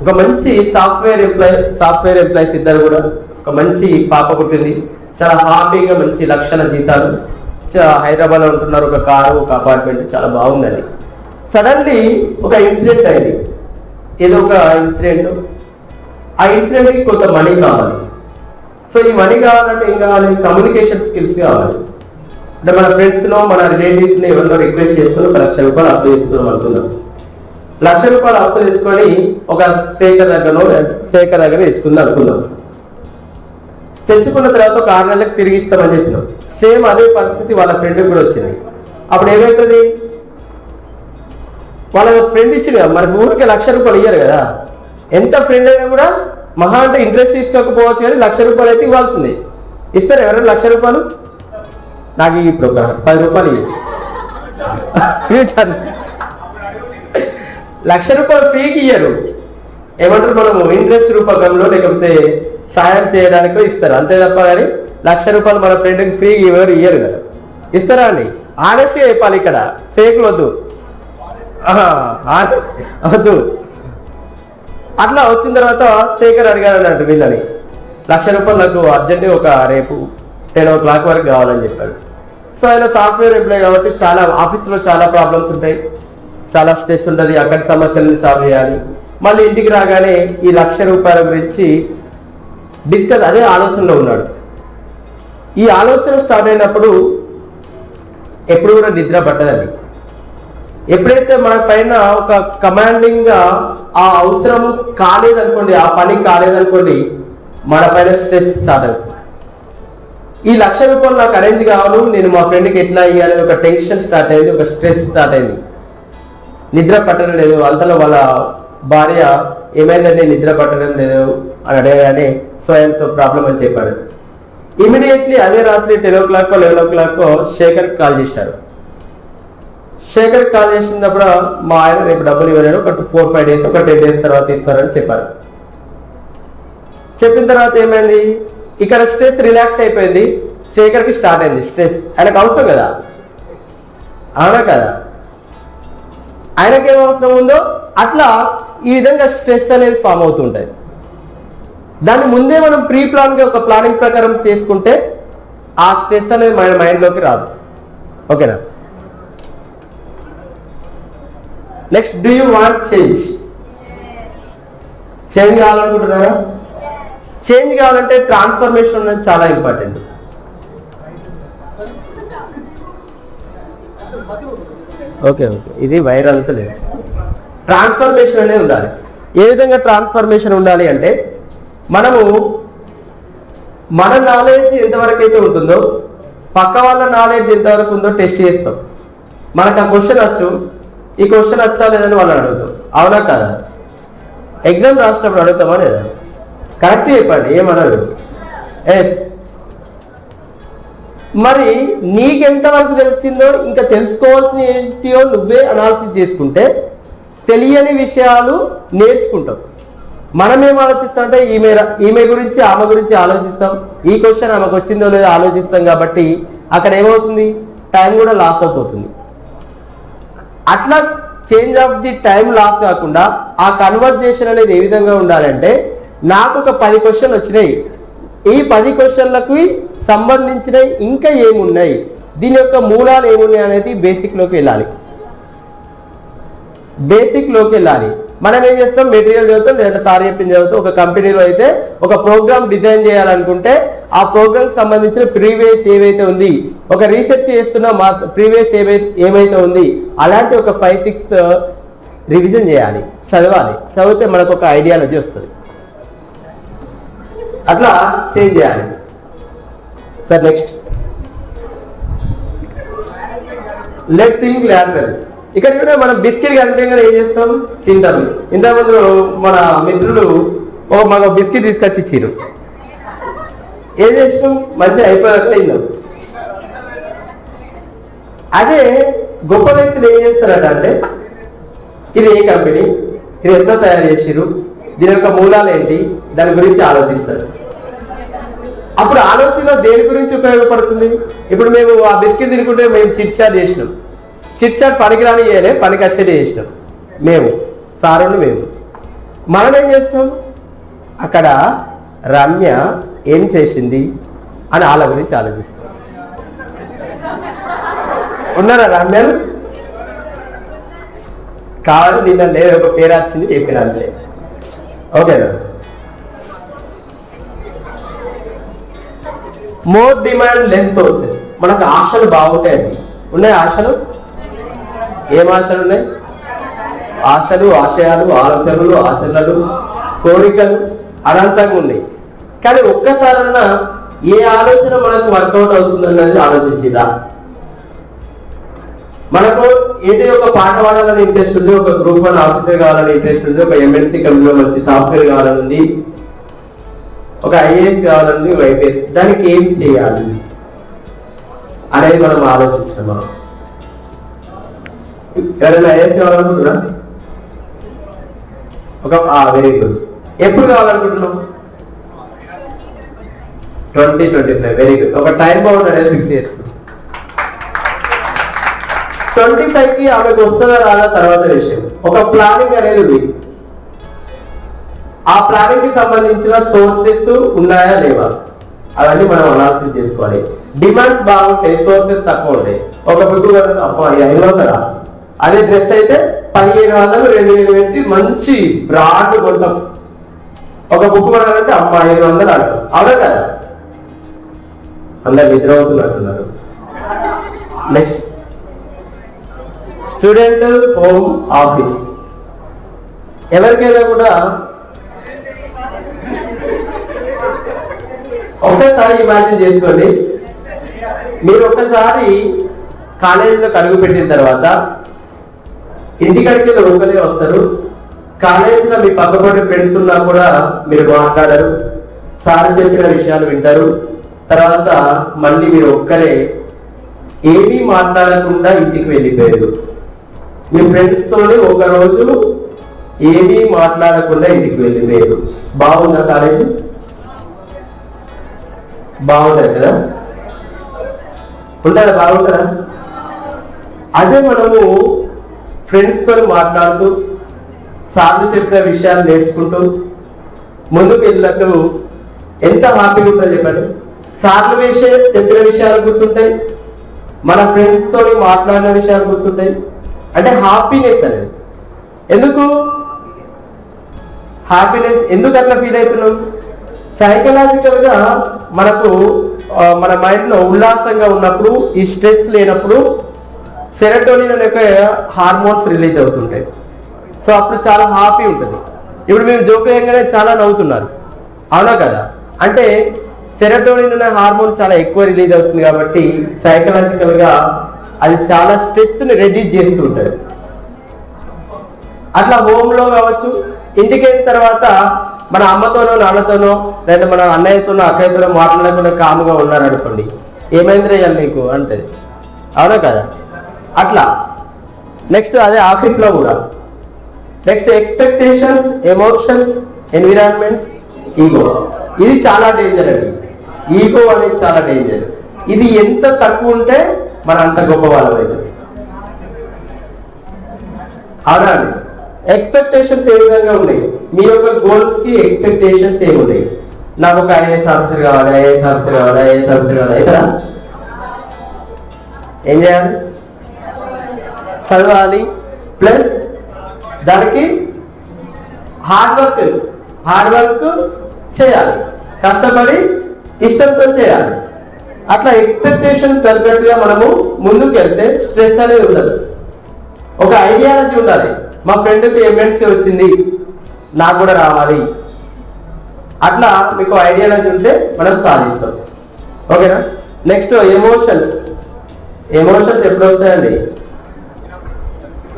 ఒక మంచి సాఫ్ట్వేర్ ఎంప్లాయీస్ ఇద్దరు కూడా, ఒక మంచి పాప పుట్టింది, చాలా హ్యాపీగా, మంచి లక్షల జీతాలు, హైదరాబాద్లో ఉంటున్నారు, ఒక కారు, ఒక అపార్ట్మెంట్, చాలా బాగుందండి. సడన్లీ ఒక ఇన్సిడెంట్ అయింది, ఏదో ఒక ఇన్సిడెంట్. ఆ ఇన్సిడెంట్కి కొంత మనీ కావాలి. సో ఈ మనీ కావాలంటే ఏం కావాలి, కమ్యూనికేషన్ స్కిల్స్ కావాలి. అంటే మన ఫ్రెండ్స్లో, మన రిలేటివ్స్ని ఎవరినో రిక్వెస్ట్ చేసుకుని ₹1,00,000 అప్పు చేసుకున్నాం అనుకున్నాం. ₹1,00,000 అప్పు తెచ్చుకొని ఒక శేఖర్ దగ్గర తెచ్చుకుందాం అనుకున్నాం. తెచ్చుకున్న తర్వాత ఒక 6 నెలలకు తిరిగి ఇస్తామని చెప్పినాం. సేమ్ అదే పరిస్థితి వాళ్ళ ఫ్రెండ్కి కూడా వచ్చింది. అప్పుడు ఏమవుతుంది, వాళ్ళ ఫ్రెండ్ ఇచ్చింది కదా, మనకి ఊరికి ₹1,00,000 ఇయ్యారు కదా. ఎంత ఫ్రెండ్ అయినా కూడా మహా అంటే ఇంట్రెస్ట్ తీసుకోకపోవచ్చు, కానీ ₹1,00,000 అయితే ఇవ్వాల్సింది. ఇస్తారు ఎవరైనా ₹1,00,000? నాకు ఇప్పుడు ఒక ₹10 ₹1,00,000 ఫ్రీకి ఇయ్యరు. ఏమంటారు, మనము ఇంట్రెస్ట్ రూపకంలో లేకపోతే సాయం చేయడానికో ఇస్తారు, అంతే తప్ప. కానీ ₹1,00,000 మన ఫ్రెండ్కి ఫ్రీకి ఎవరు ఇయ్యరు కదా. ఇస్తారా అండి? ఆనెస్ట్గా చెప్పాలి, ఇక్కడ ఫేక్లు వద్దు, వద్దు. అట్లా వచ్చిన తర్వాత శేఖర్ అడిగాడు అన్నట్టు వీళ్ళని, ₹1,00,000 నాకు అర్జెంటుగా ఒక రేపు 10 o'clock వరకు కావాలని చెప్పాడు. సో ఆయన సాఫ్ట్వేర్ ఎంప్లాయ్ కాబట్టి చాలా ఆఫీస్లో చాలా ప్రాబ్లమ్స్ ఉంటాయి, చాలా స్ట్రెస్ ఉంటుంది, అక్కడి సమస్యలను సాల్వ్ చేయాలి. మళ్ళీ ఇంటికి రాగానే ఈ ₹1,00,000 గురించి అదే ఆలోచనలో ఉన్నాడు. ఈ ఆలోచన స్టార్ట్ అయినప్పుడు ఎప్పుడు కూడా నిద్ర పట్టదండి. ఎప్పుడైతే మన పైన ఒక కమాండింగ్గా ఆ అవసరం కాలేదనుకోండి, ఆ పని కాలేదనుకోండి, మన పైన స్ట్రెస్ స్టార్ట్ అవుతుంది. ఈ ₹1,00,000 నాకు అరేంజ్ కావాలి, నేను మా ఫ్రెండ్కి ఎట్లా ఇవ్వాలి, ఒక టెన్షన్ స్టార్ట్ అయింది, ఒక స్ట్రెస్ స్టార్ట్ అయింది. నిద్ర పట్టడం లేదు. అంతలో వాళ్ళ భార్య ఏమైందంటే నిద్ర పట్టడం లేదు అని అడగగానే సో ప్రాబ్లం అని చెప్పాడు. ఇమీడియట్లీ అదే రాత్రి 10 o'clock 11 o'clock శేఖర్కి కాల్ చేశారు. శేఖర్కి కాల్ చేసినప్పుడు మా ఆయన రేపు డబ్బులు ఇవ్వలేడు, ఒక 4-5 days, ఒక 10 days తర్వాత ఇస్తారని చెప్పారు. చెప్పిన తర్వాత ఏమైంది, ఇక్కడ స్ట్రెస్ రిలాక్స్ అయిపోయింది. శేఖర్కి స్టార్ట్ అయింది స్ట్రెస్. ఆయనకు అవసరం కదా, అవునా కదా, ఆయనకి ఏం అవసరం ఉందో అట్లా ఈ విధంగా స్ట్రెస్ అనేది ఫామ్ అవుతుంటాయి. దాన్ని ముందే మనం ప్రీ ప్లాన్గా ఒక ప్లానింగ్ ప్రకారం చేసుకుంటే ఆ స్ట్రెస్ అనేది మన మైండ్లోకి రాదు. ఓకేనా? Next, do you want change కావాలనుకుంటున్నారా? చేంజ్ కావాలంటే ట్రాన్స్ఫర్మేషన్ అనేది చాలా ఇంపార్టెంట్. ఓకే, ఇది వైరల్ అంతా లేదు. ట్రాన్స్ఫర్మేషన్ అనేది ఉండాలి. ఏ విధంగా ట్రాన్స్ఫర్మేషన్ ఉండాలి అంటే, మనము మన నాలెడ్జ్ ఎంతవరకు అయితే ఉంటుందో పక్క వాళ్ళ నాలెడ్జ్ ఎంతవరకు ఉందో టెస్ట్ చేస్తాం. మనకు ఆ క్వశ్చన్ వచ్చు, ఈ క్వశ్చన్ వచ్చా లేదని వాళ్ళని అడుగుతాం. అవునా కదా? ఎగ్జామ్ రాసినప్పుడు అడుగుతామా లేదా? కరెక్ట్ చెప్పండి, ఏమన్నారు? ఎస్. మరి నీకెంతవరకు తెలిసిందో ఇంకా తెలుసుకోవాల్సిన ఏంటియో నువ్వే అనాలిసిస్ చేసుకుంటే తెలియని విషయాలు నేర్చుకుంటాం. మనమేం ఆలోచిస్తామంటే ఈమె గురించి ఆమె గురించి ఆలోచిస్తాం, ఈ క్వశ్చన్ ఆమెకు వచ్చిందో లేదో ఆలోచిస్తాం. కాబట్టి అక్కడ ఏమవుతుంది? టైం కూడా లాస్ అయిపోతుంది. అట్లా change of the time loss కాకుండా ఆ కన్వర్జేషన్ అనేది ఏ విధంగా ఉండాలంటే, నాకు ఒక 10 క్వశ్చన్లు వచ్చినాయి, ఈ 10 క్వశ్చన్లకు సంబంధించిన ఇంకా ఏమున్నాయి, దీని యొక్క మూలాలు ఏమున్నాయి అనేది బేసిక్లోకి వెళ్ళాలి. మనం ఏం చేస్తాం? మెటీరియల్ చదువుతాం, లేదా సార్ చెప్పింది చదువుతాం. ఒక కంపెనీలో అయితే ఒక ప్రోగ్రామ్ డిజైన్ చేయాలనుకుంటే ఆ ప్రోగ్రామ్కి సంబంధించిన ప్రీవియస్ ఏవైతే ఉంది, ఒక రీసెర్చ్ చేస్తున్న మా ప్రీవియస్ ఏమైతే ఉంది, అలాంటి ఒక 5-6 రివిజన్ చేయాలి, చదివితే మనకు ఒక ఐడియాలజీ వస్తుంది. అట్లా చేంజ్ చేయాలి. Sir next, let think lateral. ఇక్కడ కూడా మనం బిస్కెట్ కనిపించగానే ఏం చేస్తాం? తింటాం. ఇంతకుముందు మన మిత్రులు మాకు బిస్కెట్ తీసుకొచ్చి ఇచ్చారు, ఏం చేస్తాం? మంచిగా అయిపోయాక తిన్నాం. అదే గొప్ప వ్యక్తులు ఏం చేస్తారట అంటే, ఇది ఏ కంపెనీ, ఇది ఎంత తయారు చేసిరు, దీని యొక్క మూలాలు ఏంటి, దాని గురించి ఆలోచిస్తారు. అప్పుడు ఆలోచన దేని గురించి ఉపయోగపడుతుంది? ఇప్పుడు మేము ఆ బిస్కెట్ తినుకుంటే మేము చిట్ చాట్ చేసినాం, చిట్ చాట్ పనికిరాని చేయలే, పనికి వచ్చేది చేసినాం మేము, సారుని మేము. మనం ఏం చేస్తాం? అక్కడ రమ్య ఏం చేసింది అని వాళ్ళ గురించి ఆలోచిస్తాం. ఉన్నారా రమ్యలు? కావాలి దీని లేదు, ఒక పేరు వచ్చింది చెప్పిన అంతే. ఓకేనా? More demand less sources. మనకు ఆశలు బాగుంటాయండి. ఉన్నాయి ఆశలు? ఏం ఆశలు ఉన్నాయి? ఆశలు, ఆశయాలు, ఆలోచనలు, ఆచరణలు, కోరికలు అనంతంగా ఉన్నాయి. కానీ ఒక్కసారన్నా ఏ ఆలోచన మనకు వర్కౌట్ అవుతుందన్నది ఆలోచించిరా? మనకు ఏంటి, ఒక పాట పాడాలని ఇంట్రెస్ట్ ఉంది, ఒక గ్రూప్ 1 ఆఫీసర్ కావాలని ఇంట్రెస్ట్ ఉంది, ఒక ఎంఎన్సీ కంపెనీలో మంచి సాఫ్ట్వేర్ కావాలని ఉంది, ఒక ఐఏఎస్ కావాలని, ఒక ఐపీఎస్. దానికి ఏం చేయాలి అనేది మనం ఆలోచించడం. ఎవరైనా ఐఏఎస్ కావాలనుకుంటున్నా? Very good. ఎప్పుడు కావాలనుకుంటున్నాం? 2025. Very good. ఒక టైం బౌండ్ అనేది ఫిక్స్ చేస్తుంది. 25కి ఆమెకు వస్తుందా రాదా తర్వాత విషయం. ఒక ప్లానింగ్ అనేది ఉంది. ఆ ప్లానింగ్ కి సంబంధించిన సోర్సెస్ ఉన్నాయా లేవా అవన్నీ మనం అనాలిసిస్ చేసుకోవాలి. డిమాండ్స్ బాగుంటాయి, సోర్సెస్ తక్కువ ఉంటాయి. ఒక బుక్ 500, అదే డ్రెస్ అయితే 1500, 2000 పెట్టి మంచి బ్రాండ్ కొంటాం. ఒక బుక్ కొనాలంటే 500 అంటాం. అవునా కదా? అందరు నిద్ర అవుతున్నట్టున్నారు. Next, student, home, office. ఎవరికైనా కూడా ఒక్కసారి ఇమాజిన్ చేసుకోండి, మీరు ఒక్కసారి కాలేజీలో అడుగు పెట్టిన తర్వాత ఇంటికాడికి ఒకరే వస్తారు. కాలేజీలో మీ పక్కపడి ఫ్రెండ్స్ ఉన్నా కూడా మీరు మాట్లాడరు, సార్ చెప్పిన విషయాలు వింటారు. తర్వాత మళ్ళీ మీరు ఒక్కరే ఏమీ మాట్లాడకుండా ఇంటికి వెళ్ళిపోయారు. మీ ఫ్రెండ్స్తోనే ఒకరోజు ఏమీ మాట్లాడకుండా ఇంటికి వెళ్ళిపోయారు. బాగుందా కాలేజీ? బాగుంటుంది కదా? ఉంటుందా? బాగుంటుందా? అదే మనము ఫ్రెండ్స్తో మాట్లాడుతూ సార్లు చెప్పిన విషయాలు నేర్చుకుంటూ ముందుకు వెళ్ళినట్టు ఎంత హ్యాపీగా ఉంటుందో చెప్పండి. సార్లు చెప్పిన విషయాలు గుర్తుంటాయి, మన ఫ్రెండ్స్తో మాట్లాడిన విషయాలు గుర్తుంటాయి. అంటే హ్యాపీనెస్ అనేది. ఎందుకు హ్యాపీనెస్? ఎందుకు అట్లా ఫీల్ అవుతున్నాం? సైకలాజికల్ గా మనకు మన మైండ్ లో ఉల్లాసంగా ఉన్నప్పుడు, ఈ స్ట్రెస్ లేనప్పుడు సెరోటోనిన్ అనే హార్మోన్స్ రిలీజ్ అవుతుంటాయి. సో అప్పుడు చాలా హ్యాపీ ఉంటుంది. ఇప్పుడు మీరు జోక్ వేయగానే చాలా నవ్వుతున్నారు, అవునా కదా? అంటే సెరోటోనిన్ అనే హార్మోన్ చాలా ఎక్కువ రిలీజ్ అవుతుంది కాబట్టి సైకలాజికల్ గా అది చాలా స్ట్రెస్ ని రెడ్యూస్ చేస్తూ ఉంటుంది. అట్లా హోమ్ లో కావచ్చు, ఇంటికి వెళ్ళిన తర్వాత మన అమ్మతోనో నాన్నతోనో లేదా మన అన్నయ్యతోనో అక్కయ్యతోనో మాట్లాడకుండా కాముగా ఉన్నారనుకోండి, ఏమైంది రేయాలి నీకు అంటే, అవునా కదా? అట్లా నెక్స్ట్ అదే ఆఫీస్లో కూడా. Next expectations, emotions, environments, ego. ఇది చాలా డేంజర్ అండి. ఈగో అనేది చాలా డేంజర్. ఇది ఎంత తక్కువ ఉంటే మన అంత గొప్ప వాళ్ళం అవుతుంది. అవునా అండి? ఎక్స్పెక్టేషన్స్ ఏ విధంగా ఉన్నాయి? మీ యొక్క గోల్స్ కి ఎక్స్పెక్టేషన్స్ ఏమున్నాయి? నాకు ఒక ఐఏఎస్ ఆఫీసర్ కావాలి, ఐఏఎస్ ఆఫీసర్ కావాలి, ఐఏఎస్ ఆఫీసర్ కావాలి. అవుతారా? ఏం చేయాలి? చదవాలి, ప్లస్ దానికి హార్డ్ వర్క్ చేయాలి, కష్టపడి ఇష్టంతో చేయాలి. అట్లా ఎక్స్పెక్టేషన్ తగ్గట్టుగా మనము ముందుకు వెళ్తే స్ట్రెస్ అనేది ఉండదు. ఒక ఐడియాలజీ ఉండాలి. మా ఫ్రెండ్కి ఎంఎన్సీ వచ్చింది, నాకు కూడా రావాలి. అట్లా మీకు ఐడియాలజీ ఉంటే మనం సాధిస్తాం. ఓకేనా? Next emotions. ఎమోషన్స్ ఎప్పుడు వస్తాయండి?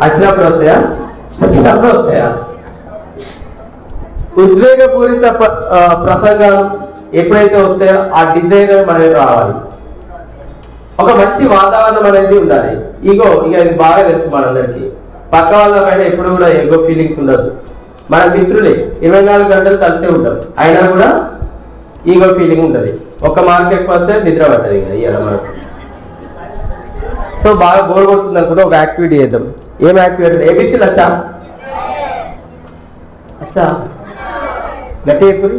వచ్చినప్పుడు వస్తాయా? వచ్చినప్పుడు వస్తాయా? ఉద్వేగపూరిత ప్రసంగాలు ఎప్పుడైతే వస్తాయో ఆ డిజైర్ మనకి రావాలి. ఒక మంచి వాతావరణం అనేది ఉండాలి. ఇగో ఇక ఇది బాగా తెలుసు మనందరికీ. పక్క వాళ్ళ పైన ఎప్పుడు కూడా ఎగో ఫీలింగ్స్ ఉండదు. మన మిత్రులే 24 గంటలు కలిసే ఉంటాం, అయినా కూడా ఈగో ఫీలింగ్ ఉంటుంది. ఒక మార్క్ ఎక్కువ వస్తే నిద్ర పట్టదు ఇక ఇవాళ మనకు. సో బాగా బోర్ కొడుతుంది అనుకుంటే ఒక యాక్టివిటీ చేద్దాం. ఏం యాక్టివిటీ? ఏబీసీలు వచ్చా? అచ్చా గట్టి ఎప్పుడు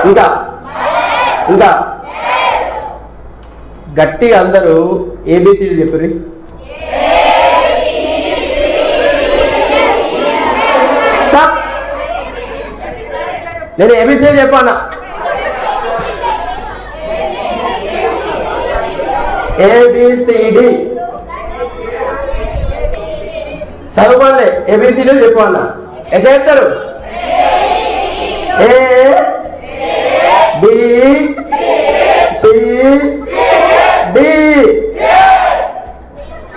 ఇంకా ఇంకా గట్టిగా అందరూ ఏబీసీలు చెప్పుర్రి. స్టాప్. నేను ఏబీసీ చెప్పాను. ఏబిసిడి చదువుకోండి. ఏబిసిడి చెప్పాను. ఎట్లా చెప్తారు? A B C D.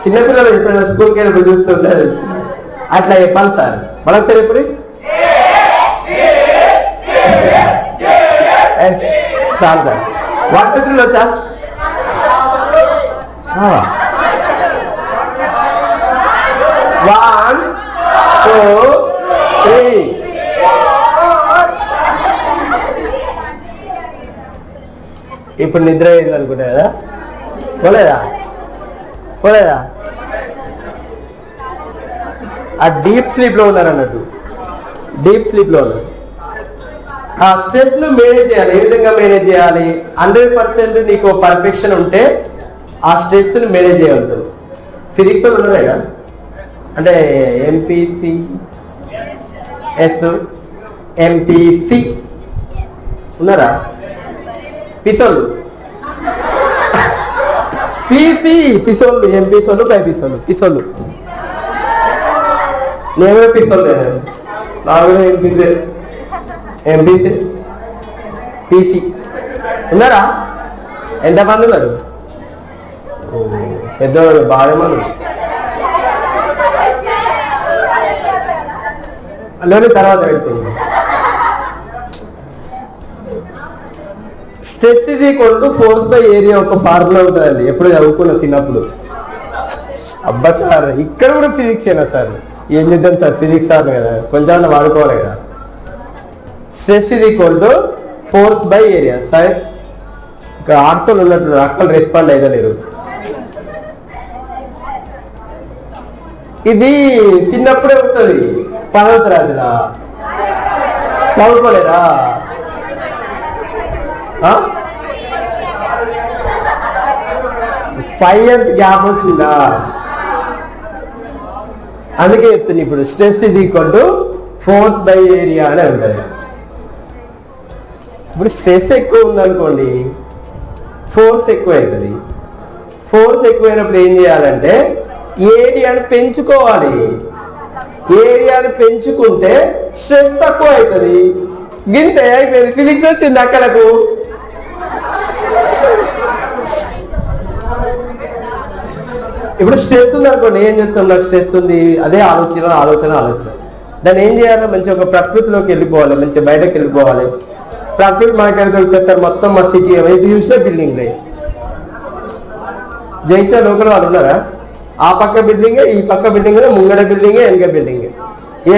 చిన్నపిల్లలు ఎప్పుడైనా స్కూల్కి వెళ్ళినప్పుడు చూస్తుంటారు, అట్లా చెప్పాలి సార్. మనకు సార్ ఎప్పుడు సార్ సార్ 1 2 3 వచ్చా? 1 2 3. ఇప్పుడు నిద్ర అయింది అనుకుంటా కదా? పోలేదా? ఆ డీప్ స్లీప్ లో ఉన్నారు అన్నట్టు. డీప్ స్లీప్ లో ఉన్నారు. ఆ స్ట్రెస్ ను మేనేజ్ చేయాలి. ఏ విధంగా మేనేజ్ చేయాలి? 100% నీకు పర్ఫెక్షన్ ఉంటే ఆ స్ట్రెస్ ని మేనేజ్ చేయగలుగుతావు. ఫిజిక్స్ లో ఉన్నారా? అంటే ఎంపీసీ ఎస్ ఎంపీసీ ఉన్నారా? పిసోళ్ళు పీసీ పిసోళ్ళు ఎంపీసోళ్ళు పైపీసోళ్ళు పిసోళ్ళు. నేను పిసోళ్ళు నాకు ఎంపీసీ ఎంపీసీ పీసీ ఉన్నారా? ఎంతమంది ఉన్నారు? పెద్దవాళ్ళు బాగా మంది. అందులో తర్వాత పెడుతుంది. స్ట్రెస్ ఇది కొడుకు ఫోర్స్ బై ఏరియా ఒక ఫార్ములా ఉంటుందండి. ఎప్పుడు చదువుకున్న చిన్నప్పుడు. అబ్బా సార్ ఇక్కడ కూడా ఫిజిక్స్ ఏనా సార్? ఏం చేద్దాం సార్, ఫిజిక్స్ సార్ కదా, కొంచెం వాడుకోవాలి కదా. స్ట్రెస్ ఇది కొడుకు ఫోర్స్ బై ఏరియా. సార్ ఇక్కడ ఆర్ట్స్లో ఉన్నట్టు అక్కలు రెస్పాండ్ అయ్యలేరు. ఇది చిన్నప్పుడే ఉంటుంది. 10వ తరగతిలా చదువుకోలేదా? 5 years గ్యాప్ వచ్చిందా? అందుకే చెప్తుంది. ఇప్పుడు స్ట్రెస్ ఇది equal to force by area అని ఉంటుంది. ఇప్పుడు స్ట్రెస్ ఎక్కువ ఉందనుకోండి, ఫోర్స్ ఎక్కువ అవుతుంది. ఫోర్స్ ఎక్కువైనప్పుడు ఏం చేయాలంటే ఏరియాని పెంచుకోవాలి. ఏరియాని పెంచుకుంటే స్ట్రెస్ తక్కువ అవుతుంది. గింతే అయిపోయింది. ఫిజిక్స్ వచ్చింది అక్కడకు. ఇప్పుడు స్ట్రెస్ ఉంది అనుకోండి, ఏం చేస్తాం, నాకు స్ట్రెస్ ఉంది, అదే ఆలోచన ఆలోచన ఆలోచన. దాన్ని ఏం చేయాలి, మంచి ఒక ప్రకృతిలోకి వెళ్ళిపోవాలి, మంచి బయటకు వెళ్ళిపోవాలి. ప్రకృతి మనకి దొరుకుతుంది సార్, మొత్తం మా సిటీ ఏది చూసినా బిల్డింగ్. జైచా లోకల్ వాళ్ళు ఉన్నారా? ఆ పక్క బిల్డింగే, ఈ పక్క బిల్డింగ్, ముంగడ బిల్డింగే, వెనక బిల్డింగే.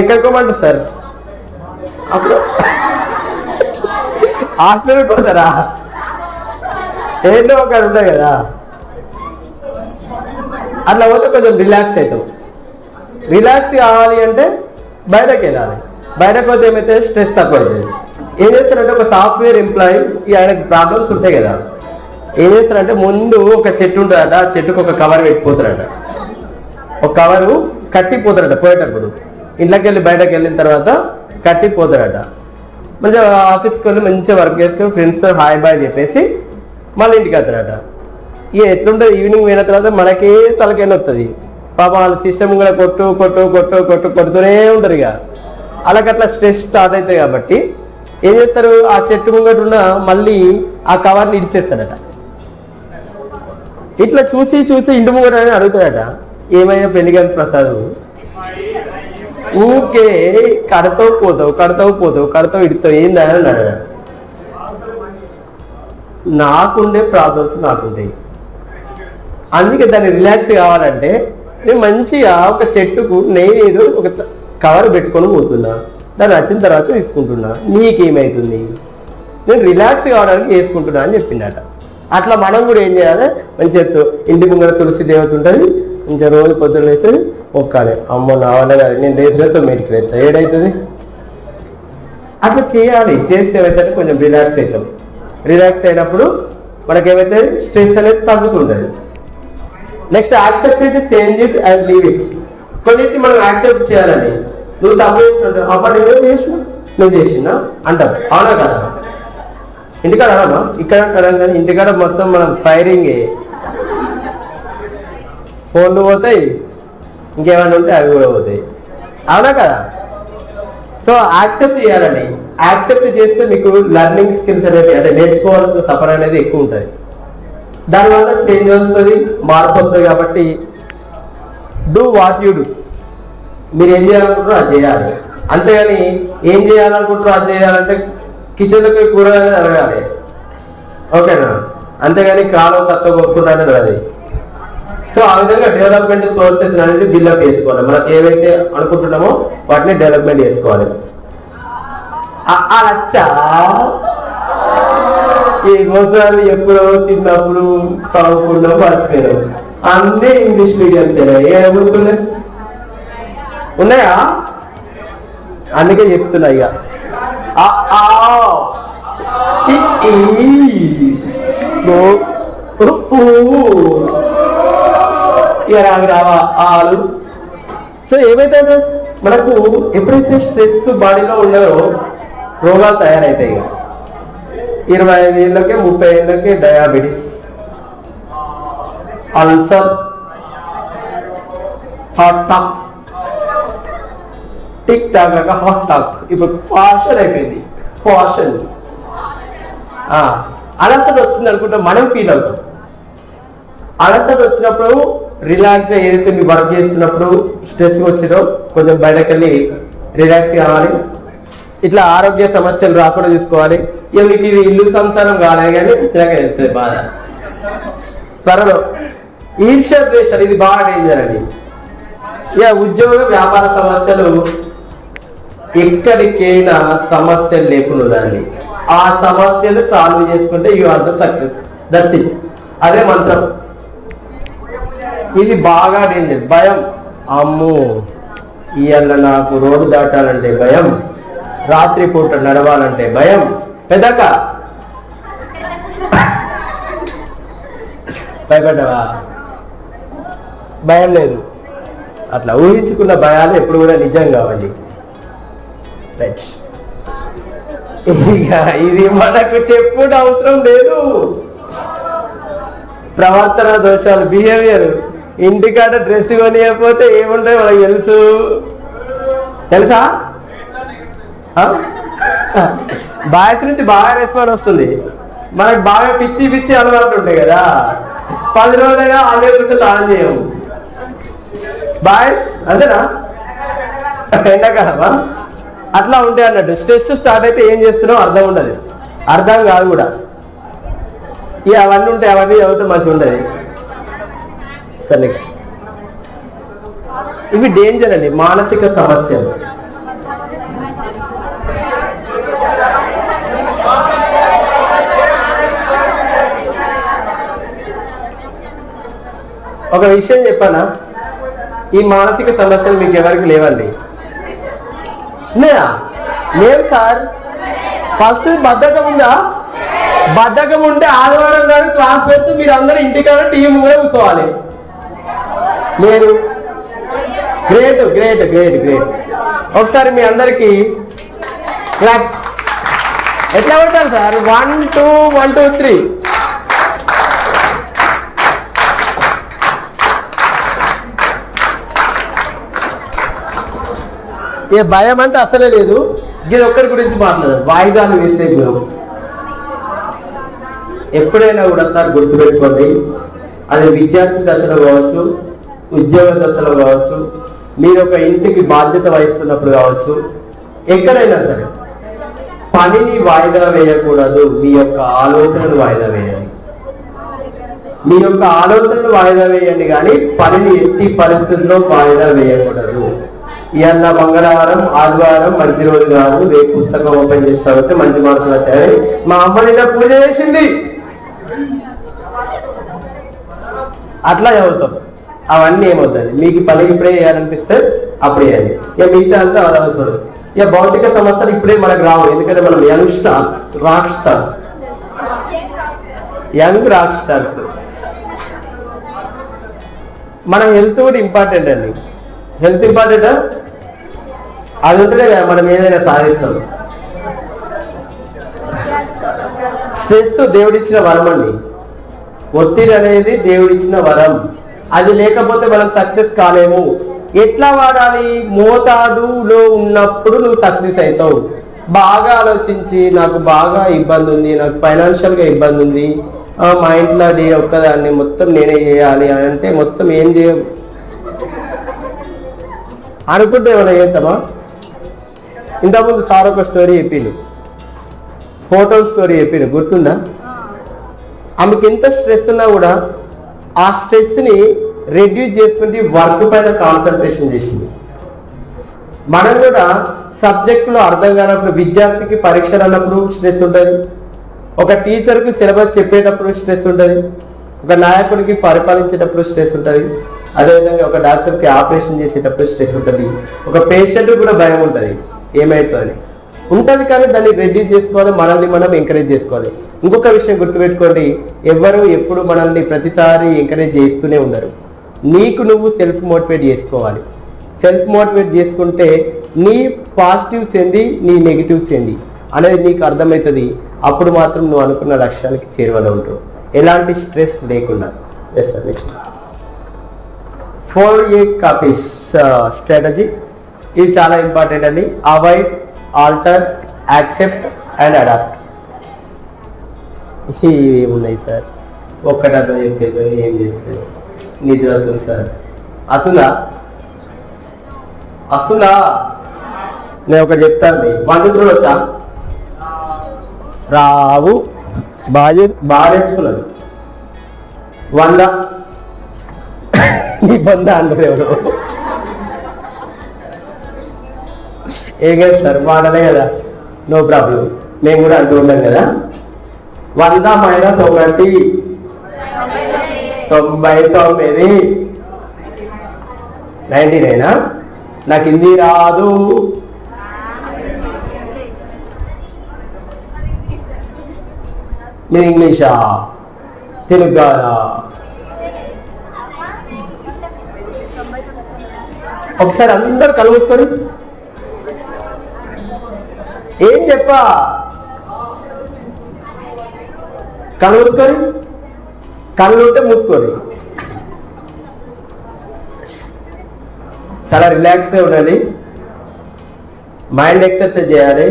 ఎక్కడికోమంటారు సార్? అప్పుడు హాస్పిటల్కి పోతారా? ఏంటో ఒక ఉంటాయి కదా, అట్లా పోతే కొంచెం రిలాక్స్ అవుతాం. రిలాక్స్ కావాలి అంటే బయటకు వెళ్ళాలి. బయటకు పోతే ఏమైతే స్ట్రెస్ తక్కువ అవుతుంది. ఏం చేస్తారంటే ఒక సాఫ్ట్వేర్ ఎంప్లాయీ, ఆయనకు ప్రాబ్లమ్స్ ఉంటాయి కదా, ఏం చేస్తారంటే ముందు ఒక చెట్టు ఉంటుందట, ఆ చెట్టుకు ఒక కవర్ పెట్టిపోతారట, ఒక కవరు కట్టిపోతారట. పోయేటప్పుడు ఇంట్లోకి వెళ్ళి బయటకు వెళ్ళిన తర్వాత కట్టిపోతారట. మంచిగా ఆఫీస్కి వెళ్ళి మంచిగా వర్క్ చేసుకొని ఫ్రెండ్స్తో హాయ్ బాయ్ చెప్పేసి మళ్ళీ ఇంటికి వస్తారట. ఇక ఎట్లుంటుంది, ఈవినింగ్ పోయిన తర్వాత మనకే తలకైనా వస్తుంది. పాప వాళ్ళ సిస్టమ్ కూడా కొడుతూనే ఉంటారు. ఇక అలాగట్లా స్ట్రెస్ స్టార్ట్ అవుతాయి. కాబట్టి ఏం చేస్తారు, ఆ చెట్టు ముంగట మళ్ళీ ఆ కవర్ని ఇడిసేస్తాడట. ఇట్లా చూసి ఇంటి ముంగట అని అడుగుతాడట, ఏమయ్యా పెళ్లిగారి ప్రసాద్, ఊకే కడతావు పోతావు ఇడుతావు ఏందని అన్నాడు. నాకుండే ప్రాబ్లమ్స్ నాకుంటాయి, అందుకే దాన్ని రిలాక్స్ కావాలంటే నేను మంచిగా ఒక చెట్టుకు నేనేదో ఒక కవర్ పెట్టుకొని పోతున్నా, దాన్ని వచ్చిన తర్వాత తీసుకుంటున్నా, నీకేమవుతుంది, నేను రిలాక్స్ కావడానికి వేసుకుంటున్నా అని చెప్పిండట. అట్లా మనం కూడా ఏం చేయాలి, మంచిగా ఇంటి ముంగర తులసి దేవత ఉంటుంది, మంచిగా రోజు పొద్దున్న వేసి ఒక్కడే, అమ్మో నా వల్ల కాదు, నేను లేచినతో మెడికల్ అవుతా, ఏడవుతుంది. అట్లా చేయాలి. చేస్తే ఏమైతే కొంచెం రిలాక్స్ అవుతాం. రిలాక్స్ అయినప్పుడు మనకేమైతే స్ట్రెస్ అనేది తగ్గుతుంటుంది. Next accept it, change it and leave it. కొన్నింటి మనం యాక్సెప్ట్ చేయాలని, నువ్వు తప్పు చేసినట్టు అప్పుడు నువ్వు చేసినా అంటావు, అవునా కదా? ఇంటికాడ అడమా, ఇక్కడ అడగం కానీ ఇంటికాడ మొత్తం మనం ఫైరింగే, ఫోన్లు పోతాయి, ఇంకేమైనా ఉంటే అవి కూడా పోతాయి, అవునా కదా? సో యాక్సెప్ట్ చేయాలని, యాక్సెప్ట్ చేస్తే మీకు లెర్నింగ్ స్కిల్స్ అనేది, అంటే నేర్చుకోవాల్సిన తపన అనేది ఎక్కువ ఉంటుంది. దానివల్ల చేంజ్ వస్తుంది, మార్పు వస్తుంది. కాబట్టి డూ వాట్ యూ డూ. మీరు ఏం చేయాలనుకుంటారో అది చేయాలి. అంతేగాని ఏం చేయాలనుకుంటారో అది చేయాలంటే కిచెన్లోకి కూరగాయలు జరగాలి, ఓకేనా? అంతేగాని కాలం తత్వ కొట్టుకుంటానే అది. సో ఆ విధంగా డెవలప్మెంట్ సోర్సెస్ అనేది బిల్డప్ చేసుకోవాలి. మనకి ఏవైతే అనుకుంటున్నామో వాటిని డెవలప్మెంట్ చేసుకోవాలి. అచ్చా ఈ రోజులు ఎప్పుడో చిన్నప్పుడు చదువుకున్నాం, మర్చిపోయాం. అన్నీ ఇంగ్లీష్ మీడియంస్ ఏమనుకున్నాయి ఉన్నాయా? అందుకే చెప్తున్నా. ఇక రావా ఆలు. సో ఏమైతే మనకు ఎప్పుడైతే స్ట్రెస్ బాడీలో ఉన్నాయో రోగాలు తయారవుతాయి. 25 ఏళ్ళకి 30 ఏళ్ళకి diabetes, ulcer, hot talk, tick talk లాగా హాట్ టాక్ ఇప్పుడు ఫ్యాషన్ అయిపోయింది. ఫ్యాషన్ అలసట వచ్చింది అనుకుంటే మనం ఫీల్ అవుతాం. అలసట వచ్చినప్పుడు రిలాక్స్గా ఏదైతే మీరు వర్క్ చేస్తున్నప్పుడు స్ట్రెస్ వచ్చిందో కొంచెం బయటకు వెళ్ళి రిలాక్స్ కావాలి. ఇట్లా ఆరోగ్య సమస్యలు రాకుండా చూసుకోవాలి. ఇక మీకు ఇది ఇల్లు సంసారం కాలే కానీ చిన్నగా వెళ్తుంది బాధ. త్వరలో ఈర్ష్య ద్వేషాలు, ఇది బాగా డేంజర్ అండి. ఇక ఉద్యోగ వ్యాపార సమస్యలు ఎక్కడికైనా సమస్యలు లేకుండా ఉండాలి. ఆ సమస్యలు సాల్వ్ చేసుకుంటే you are the success, that's it. అదే మంత్రం. ఇది బాగా డేంజర్. భయం, అమ్మో ఇవాళ నాకు రోడ్డు దాటాలంటే భయం, రాత్రి పూట నడవాలంటే భయం. పెద్దక భయపడ్డావా? భయం లేదు. అట్లా ఊహించుకున్న భయాలు ఎప్పుడు కూడా నిజం కావాలి. రైట్, ఇది మనకు చెప్పుడు అవసరం లేదు. ప్రవర్తన దోషాలు, బిహేవియర్, ఇంటికాడ డ్రెస్ కొనియకపోతే ఏముంటాయి మనకు తెలుసా? బాయ్స్ నుంచి బాగా రెస్పాన్స్ వస్తుంది. మనకు బాగా పిచ్చి అలవాటు ఉంటాయి కదా, 10 రోజులుగా ఆన్లైన్ ఉంటుంది, ఆన్ చేయము. బాయ్స్ అంతేనా? ఎండాకాలమా? అట్లా ఉంటాయి అన్నట్టు. స్ట్రెస్ స్టార్ట్ అయితే ఏం చేస్తున్నావు అర్థం ఉండదు, అర్థం కాదు కూడా. ఇక అవన్నీ ఉంటాయి, అవన్నీ చదివితే మంచిగా ఉండదు. సరే నెక్స్ట్, ఇవి డేంజర్ అండి, మానసిక సమస్యలు. ఒక విషయం చెప్పానా, ఈ మానసిక సమస్యలు మీకు ఎవరికి లేవండి? లేవు సార్. ఫస్ట్ బద్ధకం ఉందా? బద్ధకం ఉంటే ఆదివారం నాడు క్లాస్ పెడుతూ మీరు అందరూ ఇంటికాడ టీం కూడా కూర్చోవాలి. లేదు, గ్రేట్ గ్రేట్ గ్రేట్ గ్రేట్. ఒకసారి మీ అందరికి క్లాస్ ఎట్లా కొట్టాలి సార్? 1 2 1 2 3. ఏ భయం అంటే అసలే లేదు. ఇది ఒక్కరి గురించి మాట్లాడారు, వాయిదాలు వేసే గుణం. ఎప్పుడైనా కూడా సార్ గుర్తుపెట్టుకోండి, అది విద్యార్థి దశలో కావచ్చు, ఉద్యోగ దశలో కావచ్చు, మీరు ఒక ఇంటికి బాధ్యత వహిస్తున్నప్పుడు కావచ్చు, ఎక్కడైనా సరే పనిని వాయిదా వేయకూడదు. మీ యొక్క ఆలోచనలు వాయిదా వేయండి, మీ యొక్క ఆలోచనలు వాయిదా వేయండి, కానీ పనిని ఎట్టి పరిస్థితుల్లో వాయిదా వేయకూడదు. ఇవాళ మంగళవారం, ఆదివారం మంచి రోజు కాదు, రేపు పుస్తకం ఓపెన్ చేసి చదివితే మంచి మార్కులు వచ్చాయి. మా అమ్మ నిన్న పూజ చేసింది అట్లా చదువుతాం. అవన్నీ ఏమవుతుంది, మీకు పని ఇప్పుడే చేయాలనిపిస్తే అప్పుడు చేయాలి. ఇక మిగతా అంతా అవసరం. ఇక భౌతిక సమస్యలు ఇప్పుడే మనకు రావు, ఎందుకంటే మనం young stars, rock stars, young rock stars. మన హెల్త్ కూడా ఇంపార్టెంట్ అండి. హెల్త్ ఇంపార్టెంటా? అది ఉంటేనే కదా మనం ఏదైనా సాధిస్తాం. స్ట్రెస్ దేవుడిచ్చిన వరం అండి, ఒత్తిడి అనేది దేవుడిచ్చిన వరం. అది లేకపోతే మనం సక్సెస్ కాలేము. ఎట్లా వాడాలి? మోతాదులో ఉన్నప్పుడు నువ్వు సక్సెస్ అవుతావు. బాగా ఆలోచించి నాకు బాగా ఇబ్బంది ఉంది, నాకు ఫైనాన్షియల్గా ఇబ్బంది ఉంది, మా ఇంట్లో ఒక్కదాన్ని మొత్తం నేనే చేయాలి అని అంటే మొత్తం ఏం చేయం అనుకుంటే ఏమైనా చేద్దామా? ఇంతకుముందు సార్ ఒక స్టోరీ చెప్పిండు, హోటల్ స్టోరీ చెప్పిండు, గుర్తుందా? ఆమెకి ఎంత స్ట్రెస్ ఉన్నా కూడా ఆ స్ట్రెస్ని రెడ్యూస్ చేసుకుంటే వర్క్ పైన కాన్సన్ట్రేషన్ చేసింది. మనం కూడా సబ్జెక్టులో అర్థం కానప్పుడు, విద్యార్థికి పరీక్షలు అన్నప్పుడు స్ట్రెస్ ఉంటుంది, ఒక టీచర్కి సిలబస్ చెప్పేటప్పుడు స్ట్రెస్ ఉంటుంది, ఒక నాయకుడికి పరిపాలించేటప్పుడు స్ట్రెస్ ఉంటుంది, అదేవిధంగా ఒక డాక్టర్కి ఆపరేషన్ చేసేటప్పుడు స్ట్రెస్ ఉంటుంది, ఒక పేషెంట్ కూడా భయం ఉంటుంది ఏమవుతుందని ఉంటుంది. కానీ దాన్ని రెడ్యూస్ చేసుకోవాలి, మనల్ని మనం ఎంకరేజ్ చేసుకోవాలి. ఇంకొక విషయం గుర్తుపెట్టుకోండి, ఎవరు ఎప్పుడు మనల్ని ప్రతిసారి ఎంకరేజ్ చేస్తూనే ఉండరు. నీకు నువ్వు సెల్ఫ్ మోటివేట్ చేసుకోవాలి. సెల్ఫ్ మోటివేట్ చేసుకుంటే నీ పాజిటివ్స్ ఏంది, నీ నెగిటివ్స్ ఏంది అనేది నీకు అర్థమవుతుంది. అప్పుడు మాత్రం నువ్వు అనుకున్న లక్ష్యానికి చేరువలో ఉంటావు, ఎలాంటి స్ట్రెస్ లేకుండా. Yes sir. Next 4A copies strategy. ఇది చాలా ఇంపార్టెంట్ అండి. Avoid, alter, accept and adapt. ఇవి ఉన్నాయి సార్. ఒక్కటో చెప్పేది ఏం చెప్పలేదు, నిద్ర వస్తుంది సార్. అతులా వస్తుందా? నేను ఒకటి చెప్తాను, 1 2 వచ్చా రావు, బాగా నేర్చుకున్నాను. 100 నీ 100 అందరు ఎవరు ఏం కదా సార్, మాటలే కదా, నో ప్రాబ్లం. మేము కూడా అంటూ ఉంటాం కదా. 100 - 1 99. 99. నాకు హిందీ రాదు. మీరు ఇంగ్లీషా, తెలుగు కాదా? ఒకసారి అందరు కళ్ళు మూసుకొని ఏం చెప్పా, కళ్ళు మూసుకొని, కళ్ళు ఉంటే మూసుకొని చాలా రిలాక్స్గా ఉండాలి. మైండ్ ఎక్సర్సైజ్ చేయాలి.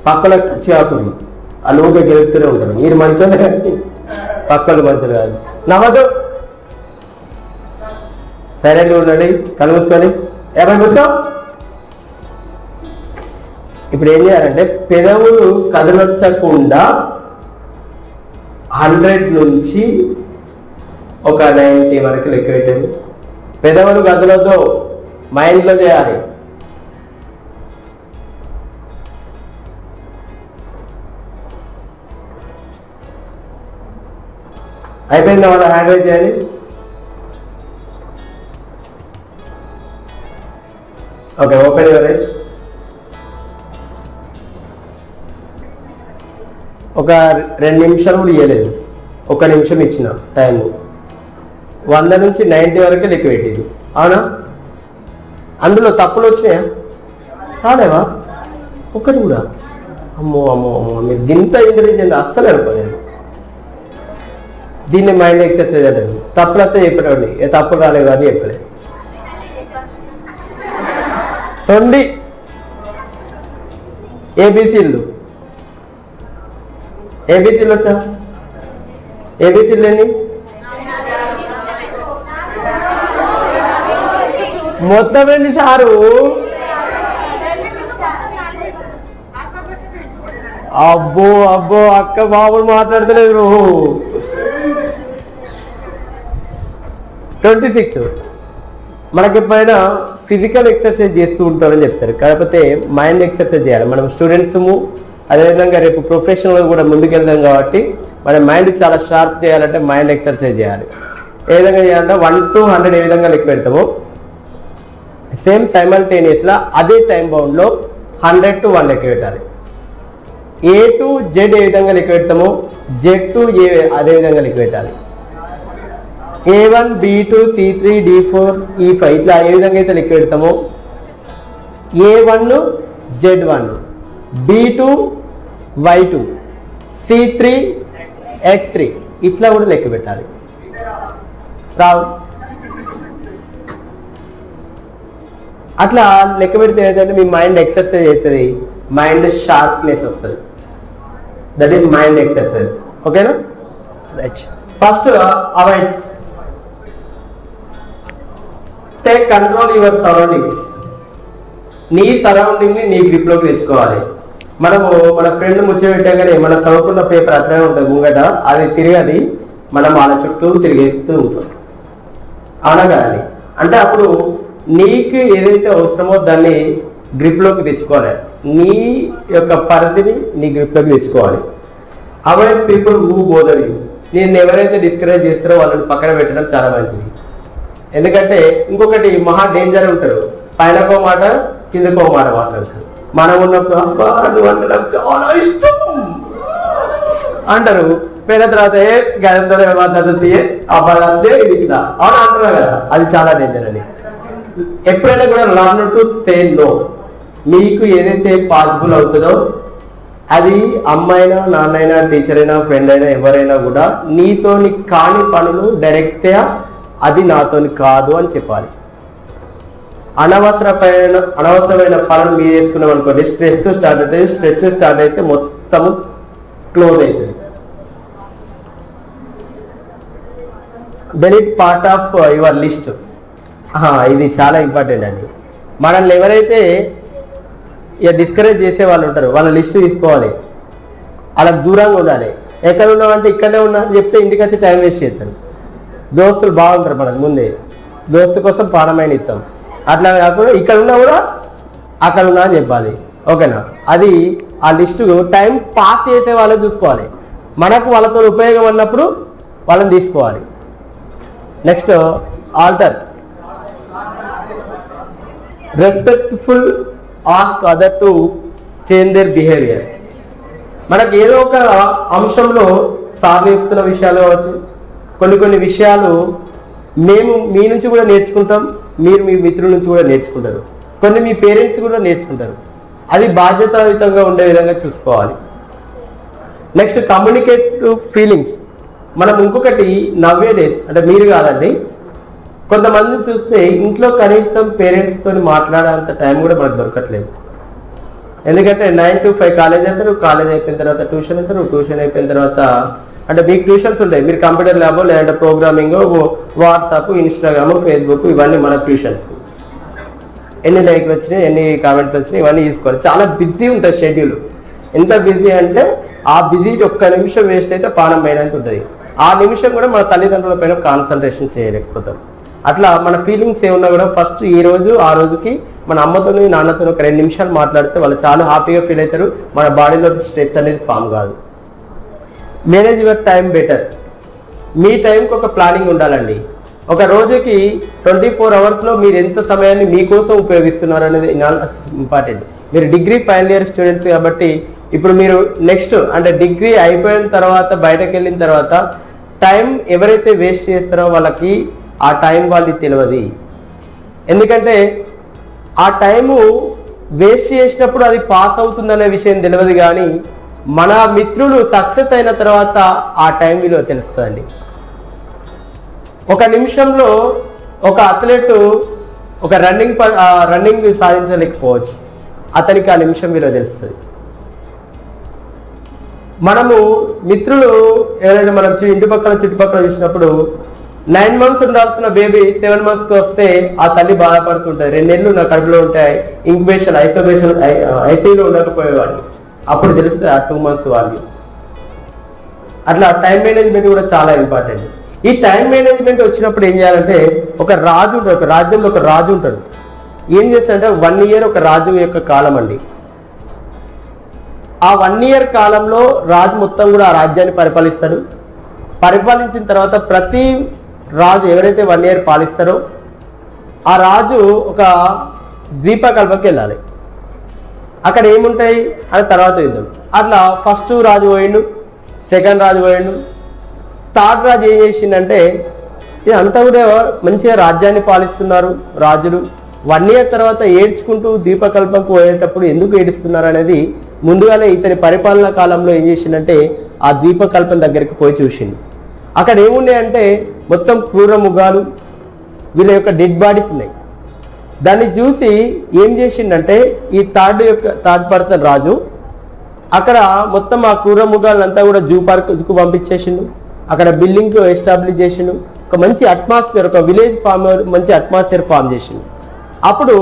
పక్కలకు టచ్ కాకుండా వాళ్ళు ఊరికే గెలుపుతూనే ఉంటారు. మీరు మంచోళ్ళు కానీ పక్కలు మంచులు కాదు. నవ్వదు సైలెంట్గా ఉండండి, కళ్ళు మూసుకొని. ఏమైనా మూసుకో. ఇప్పుడు ఏం చేయాలంటే పెదవులు కదలొచ్చకుండా 100 నుంచి ఒక 90 వరకు లెక్క పెట్టండి. పెదవులు కదలొద్దు, మైండ్లో చేయాలి. అయిపోయిందా? వాళ్ళ హ్యాండ్ రైజ్ చేయండి. Okay, open your eyes. ఒక 2 నిమిషాలు కూడా ఇవ్వలేదు, 1 నిమిషం ఇచ్చిన టైము. 100 నుంచి 90 వరకు లెక్క పెట్టేది, అవునా? అందులో తప్పులు వచ్చినాయా? రాలేవా? ఒక్కటి కూడా? అమ్మో అమ్మో అమ్మో, మీరు గింత ఇంటెలిజెంట్ అస్సలు అనుకోలేదు. దీన్ని మైండ్ ఎక్సర్సైజ్ అంటారు. తప్పులు వస్తే చెప్పేటండి, ఏ తప్పులు రాలేదు అని చెప్పలేదు. తొండి ఏబిసిలు వచ్చా? ఏబిసిలు ఎన్ని? మొత్తం ఎన్ని సారు? అబ్బో అబ్బో, అక్క బాబులు మాట్లాడతలేరు. 26. మనకి ఎప్పుడైనా ఫిజికల్ ఎక్సర్సైజ్ చేస్తూ ఉంటారని చెప్తారు, కాకపోతే మైండ్ ఎక్సర్సైజ్ చేయాలి. మనం స్టూడెంట్స్ అదేవిధంగా రేపు ప్రొఫెషనల్ కూడా ముందుకెళ్తాం కాబట్టి మన మైండ్ చాలా షార్ప్ చేయాలంటే మైండ్ ఎక్సర్సైజ్ చేయాలి. ఏ విధంగా చేయాలంటే 1 to 100 ఏ విధంగా లెక్క పెడతామో సేమ్ సైమల్టేనియస్గా అదే టైం బౌండ్లో 100 to 1 లెక్క పెట్టాలి. A to Z ఏ విధంగా లెక్క పెడతామో Z to A అదే విధంగా లెక్క పెట్టాలి. A1 B2 C3 D4 E5 ఇట్లా ఏ విధంగా అయితే లెక్క పెడతామో A1 Z1 B2 Y2 C3 X3 ఇట్లా కూడా లెక్క పెట్టాలి. రావు అట్లా లెక్క పెడితే ఏంటంటే మీ మైండ్ ఎక్సర్సైజ్ అవుతుంది, మైండ్ షార్ప్నెస్ వస్తుంది. That is mind exercise. ఓకేనా? Right. First avoid, take control your surroundings. నీ సరౌండింగ్ని నీ గ్రిప్లోకి తెచ్చుకోవాలి. మనము మన ఫ్రెండ్ ముచ్చబెట్టాగానే మన చదువుకున్న పేపర్ అట్లనే ఉంటుంది ముంగట, అది తిరగది, మనం వాళ్ళ చుట్టూ తిరిగేస్తూ ఉంటాం, అవునా కదండి? అంటే అప్పుడు నీకు ఏదైతే అవసరమో దాన్ని గ్రిప్లోకి తెచ్చుకోవాలి, నీ యొక్క పరిధిని నీ గ్రిప్లోకి తెచ్చుకోవాలి. Avoid people who bother you. నేను ఎవరైతే డిస్కరేజ్ చేస్తారో వాళ్ళని పక్కన పెట్టడం చాలా మంచిది. ఎందుకంటే ఇంకొకటి మహా డేంజర్ ఉంటారు, పైనకో మాట కిందకో మాట మాట్లాడతారు. మనం ఉన్నప్పుడు అబ్బా నువ్వు అంటే నాకు చాలా ఇష్టం అంటారు, పేద తర్వాత గదంతో మాట్లాడుతుంది అబ్బా అంతే ఇది ఇట్లా అవునా అంటున్నారు కదా, అది చాలా డేంజర్ అని. ఎప్పుడైనా కూడా లర్న్ టు సే నో. మీకు ఏదైతే పాసిబుల్ అవుతుందో అది అమ్మాయినా నాన్నైనా టీచర్ అయినా ఫ్రెండ్ అయినా ఎవరైనా కూడా నీతోని కాని పనులు డైరెక్ట్గా అది నాతోని కాదు అని చెప్పాలి. అనవసరమైన పనులు మీరు వేసుకున్నాం అనుకోండి, స్ట్రెస్ స్టార్ట్ అవుతుంది. స్ట్రెస్ స్టార్ట్ అయితే మొత్తము క్లోజ్ అవుతుంది. Delete part of your list. ఇది చాలా ఇంపార్టెంట్ అండి. మనల్ని ఎవరైతే ఇక డిస్కరేజ్ చేసే వాళ్ళు ఉంటారో వాళ్ళ లిస్ట్ తీసుకోవాలి, అలా దూరంగా ఉండాలి. ఎక్కడ ఉన్నామంటే ఇక్కడనే ఉన్నా చెప్తే ఇంటికి వచ్చి టైం వేస్ట్ చేస్తాను. దోస్తులు బాగుంటారు మనకు ముందే, దోస్తు కోసం ప్రాణమైన ఇస్తాం. అట్లా కాకుండా ఇక్కడ ఉన్నా కూడా అక్కడ ఉన్నా అని చెప్పాలి. ఓకేనా? అది ఆ లిస్టు టైం పాస్ చేసే వాళ్ళని చూసుకోవాలి. మనకు వాళ్ళతో ఉపయోగం అన్నప్పుడు వాళ్ళని తీసుకోవాలి. Next alter, respectful ask other to change their behaviour. మనకు ఏదో ఒక అంశంలో సార్లు చెప్తున్న విషయాలు కావచ్చు, కొన్ని విషయాలు మేము మీ నుంచి కూడా నేర్చుకుంటాం, మీరు మీ మిత్రుల నుంచి కూడా నేర్చుకుంటారు, కొన్ని మీ పేరెంట్స్ కూడా నేర్చుకుంటారు. అది బాధ్యతాయుతంగా ఉండే విధంగా చూసుకోవాలి. Next communicative feelings. మనం ఇంకొకటి నవ్వే డేస్ అంటే మీరు కాదండి, కొంతమందిని చూస్తే ఇంట్లో కనీసం పేరెంట్స్తో మాట్లాడేంత టైం కూడా మనకు దొరకట్లేదు. ఎందుకంటే 9 to 5 కాలేజ్ అంటారు, కాలేజ్ అయిపోయిన తర్వాత ట్యూషన్ అంటారు, ట్యూషన్ అయిపోయిన తర్వాత అంటే మీకు ట్యూషన్స్ ఉంటాయి, మీరు కంప్యూటర్ ల్యాబ్ లేదంటే ప్రోగ్రామింగ్, వాట్సాప్, ఇన్స్టాగ్రామ్, ఫేస్బుక్, ఇవన్నీ మన ట్యూషన్స్. ఎన్ని లైక్లు వచ్చినాయి, ఎన్ని కామెంట్స్ వచ్చినాయి, ఇవన్నీ తీసుకోవాలి. చాలా బిజీ ఉంటుంది షెడ్యూల్. ఎంత బిజీ అంటే ఆ బిజీ ఒక్క నిమిషం వేస్ట్ అయితే పానం పోయినంత ఉంటుంది. ఆ నిమిషం కూడా మన తల్లిదండ్రుల పైన కాన్సన్ట్రేషన్ చేయలేకపోతాం. అట్లా మన ఫీలింగ్స్ ఏమన్నా కూడా ఫస్ట్ ఈ రోజు ఆ రోజుకి మన అమ్మతో నాన్నతో ఒక 2 నిమిషాలు మాట్లాడితే వాళ్ళు చాలా హ్యాపీగా ఫీల్ అవుతారు. మన బాడీలో స్ట్రెస్ అనేది ఫామ్ కాదు. Manage your time better. మీ టైంకి ఒక ప్లానింగ్ ఉండాలండి. ఒక రోజుకి 24 అవర్స్లో మీరు ఎంత సమయాన్ని మీకోసం ఉపయోగిస్తున్నారు అనేది ఇంపార్టెంట్. మీరు డిగ్రీ ఫైనల్ ఇయర్ స్టూడెంట్స్ కాబట్టి ఇప్పుడు మీరు నెక్స్ట్ అంటే డిగ్రీ అయిపోయిన తర్వాత బయటకు వెళ్ళిన తర్వాత టైం ఎవరైతే వేస్ట్ చేస్తారో వాళ్ళకి ఆ టైం వాళ్ళకి తెలియదు. ఎందుకంటే ఆ టైము వేస్ట్ చేసినప్పుడు అది పాస్ అవుతుందనే విషయం తెలియదు, కానీ మన మిత్రులు సక్సెస్ అయిన తర్వాత ఆ టైం విలువ తెలుస్తుందండి. ఒక నిమిషంలో ఒక అథ్లెట్ ఒక రన్నింగ్ సాధించలేకపోవచ్చు, అతనికి ఆ నిమిషం విలువ తెలుస్తుంది. మనము మిత్రులు ఎవరైనా మనం ఇంటి పక్కల చుట్టుపక్కల చూసినప్పుడు 9 months ఉండాల్సిన బేబీ 7 monthsకి వస్తే ఆ తల్లి బాధపడుతుంటాయి. 2 నెలలు నా కడుపులో ఉంటాయి, ఇంక్యుబేషన్ ఐసీయూలో ఉండకపోయేవాడిని, అప్పుడు తెలుస్తుంది ఆ 2 months వాల్యూ. అట్లా టైం మేనేజ్మెంట్ కూడా చాలా ఇంపార్టెంట్. ఈ టైం మేనేజ్మెంట్ వచ్చినప్పుడు ఏం చేయాలంటే ఒక రాజు ఉంటాడు, ఒక రాజ్యంలో ఒక రాజు ఉంటాడు. ఏం చేస్తాడంటే 1 year ఒక రాజు యొక్క కాలం అండి. ఆ 1 year కాలంలో రాజు మొత్తం కూడా ఆ రాజ్యాన్ని పరిపాలిస్తాడు. పరిపాలించిన తర్వాత ప్రతి రాజు ఎవరైతే 1 year పాలిస్తారో ఆ రాజు ఒక ద్వీపకల్పకి వెళ్ళాలి. అక్కడ ఏముంటాయి అని తర్వాత యుద్ధం. అట్లా ఫస్ట్ రాజు పోయిండు, సెకండ్ రాజు పోయిండు, థర్డ్ రాజు ఏం చేసిండంటే ఇదంతా కూడా మంచిగా రాజ్యాన్ని పాలిస్తున్నారు రాజులు. 1 year తర్వాత ఏడ్చుకుంటూ ద్వీపకల్పంకు పోయేటప్పుడు ఎందుకు ఏడుస్తున్నారు అనేది ముందుగానే ఇతని పరిపాలనా కాలంలో ఏం చేసిందంటే ఆ ద్వీపకల్పం దగ్గరికి పోయి చూసింది. అక్కడ ఏమున్నాయంటే మొత్తం క్రూర మృగాలు, వీళ్ళ యొక్క డెడ్ బాడీస్ ఉన్నాయి. దాన్ని చూసి ఏం చేసిండంటే ఈ థర్డ్ పర్సన్ రాజు అక్కడ మొత్తం ఆ క్రూర మృగాలంతా కూడా జూ పార్క్కు పంపించేసిండు. అక్కడ బిల్డింగ్ ఎస్టాబ్లిష్ చేసిండు. ఒక మంచి అట్మాస్ఫియర్, ఒక విలేజ్ ఫామ్, మంచి అట్మాస్ఫియర్ ఫామ్ చేసిండు. అప్పుడు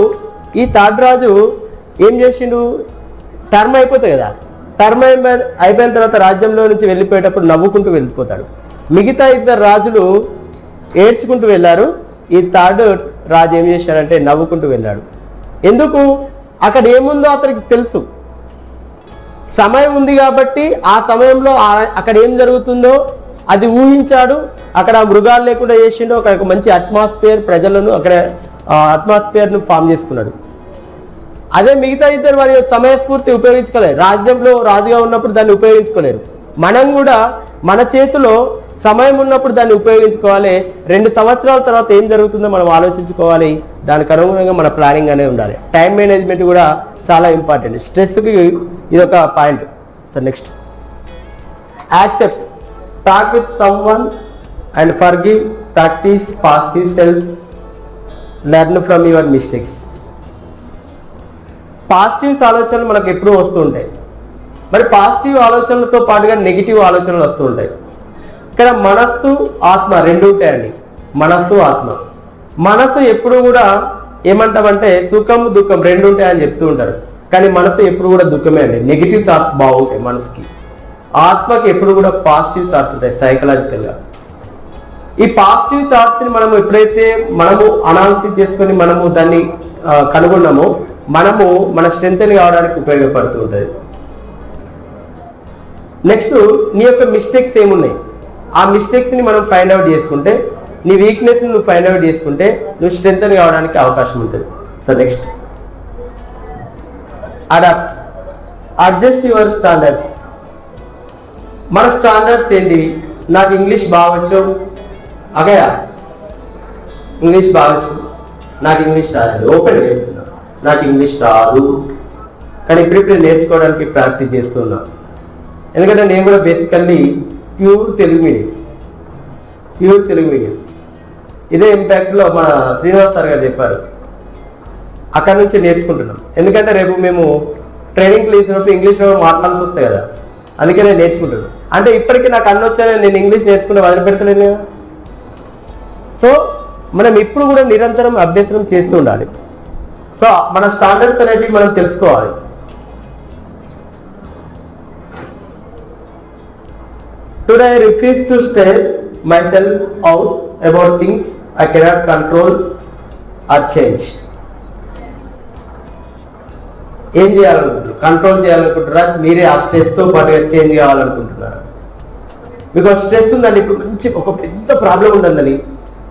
ఈ థర్డ్ రాజు ఏం చేసిండు, టర్మ్ అయిపోతుంది కదా, టర్మ్ అయిపోయిన తర్వాత రాజ్యంలో నుంచి వెళ్ళిపోయేటప్పుడు నవ్వుకుంటూ వెళ్ళిపోతాడు. మిగతా 2 రాజులు ఏడ్చుకుంటూ వెళ్ళారు. ఈ థర్డ్ రాజు ఏం చేశాడంటే నవ్వుకుంటూ వెళ్ళాడు. ఎందుకు? అక్కడ ఏముందో అతనికి తెలుసు, సమయం ఉంది కాబట్టి ఆ సమయంలో అక్కడ ఏం జరుగుతుందో అది ఊహించాడు. అక్కడ మృగాలు లేకుండా చేసిండు. అక్కడ ఒక మంచి అట్మాస్ఫియర్, ప్రజలను అక్కడ అట్మాస్ఫియర్ను ఫామ్ చేసుకున్నాడు. అదే మిగతా 2 వారి సమయస్ఫూర్తి ఉపయోగించుకోలేరు. రాజ్యంలో రాజుగా ఉన్నప్పుడు దాన్ని ఉపయోగించుకోలేరు. మనం కూడా మన చేతిలో సమయం ఉన్నప్పుడు దాన్ని ఉపయోగించుకోవాలి. 2 సంవత్సరాల తర్వాత ఏం జరుగుతుందో మనం ఆలోచించుకోవాలి. దానికి అనుగుణంగా మన ప్లానింగ్ అనేది ఉండాలి. టైం మేనేజ్మెంట్ కూడా చాలా ఇంపార్టెంట్. స్ట్రెస్కి ఇది ఒక point. So next, accept, talk with some one and forgive, practice positive self, learn from your mistakes. Positives ఆలోచనలు మనకు ఎప్పుడూ వస్తూ ఉంటాయి. మరి పాజిటివ్ ఆలోచనలతో పాటుగా నెగిటివ్ ఆలోచనలు వస్తూ ఉంటాయి. ఇక్కడ మనస్సు ఆత్మ 2 ఉంటాయండి. మనస్సు ఆత్మ. మనస్సు ఎప్పుడు కూడా ఏమంటామంటే సుఖం దుఃఖం 2 ఉంటాయని చెప్తూ ఉంటారు. కానీ మనసు ఎప్పుడు కూడా దుఃఖమే అండి. నెగిటివ్ థాట్స్ బాగుంటాయి మనసుకి. ఆత్మకి ఎప్పుడు కూడా పాజిటివ్ థాట్స్ ఉంటాయి సైకలాజికల్గా. ఈ పాజిటివ్ థాట్స్ని మనము ఎప్పుడైతే మనము అనాలిసిస్ చేసుకొని మనము దాన్ని కనుగొన్నామో మనము మన స్ట్రెంగ్త్ కావడానికి ఉపయోగపడుతూ ఉంటుంది. నెక్స్ట్, నీ యొక్క మిస్టేక్స్ ఏమున్నాయి, ఆ మిస్టేక్స్ని మనం ఫైండ్ అవుట్ చేసుకుంటే, నీ వీక్నెస్ని నువ్వు ఫైండ్ అవుట్ చేసుకుంటే నువ్వు స్ట్రెంగ్త్ కావడానికి అవకాశం ఉంటుంది. So next, adapt, adjust your standards. మన స్టాండర్డ్స్ ఏంటి? నాకు ఇంగ్లీష్ బాగొచ్చు, అగయా ఇంగ్లీష్ బాగొచ్చు, నాకు ఇంగ్లీష్ రాదు, ఓపెన్ చెప్తున్నా నాకు ఇంగ్లీష్ రాదు, కానీ ఇప్పుడు నేర్చుకోవడానికి ప్రాక్టీస్ చేస్తున్నా. ఎందుకంటే నేను కూడా బేసికల్లీ ప్యూర్ తెలుగు మీడియం. ఇదే ఇంపాక్ట్లో మన శ్రీనివాస్ సార్ గారు చెప్పారు. అక్కడ నుంచి నేర్చుకుంటున్నాం. ఎందుకంటే రేపు మేము ట్రైనింగ్ ప్లేసినప్పుడు ఇంగ్లీష్లో మాట్లాడాల్సి వస్తాయి కదా, అందుకే నేను నేర్చుకుంటున్నాను. అంటే ఇప్పటికీ నాకు అన్ని వచ్చాయని నేను ఇంగ్లీష్ నేర్చుకుంటే వదిలిపెడతలేను కదా. సో మనం ఇప్పుడు కూడా నిరంతరం అభ్యసనం చేస్తూ ఉండాలి. సో మన స్టాండర్డ్స్ అనేవి మనం తెలుసుకోవాలి. Today I refuse to stress myself out about things I cannot control or change. ఏం చేయాలనుకుంటున్నారు? కంట్రోల్ చేయాలనుకుంటున్నారా? మీరే ఆ స్ట్రెస్తో పాటుగా చేంజ్ కావాలనుకుంటున్నారా? బికాస్ స్ట్రెస్ ఉందండి, ఇప్పుడు మంచి ఒక పెద్ద ప్రాబ్లం ఉందని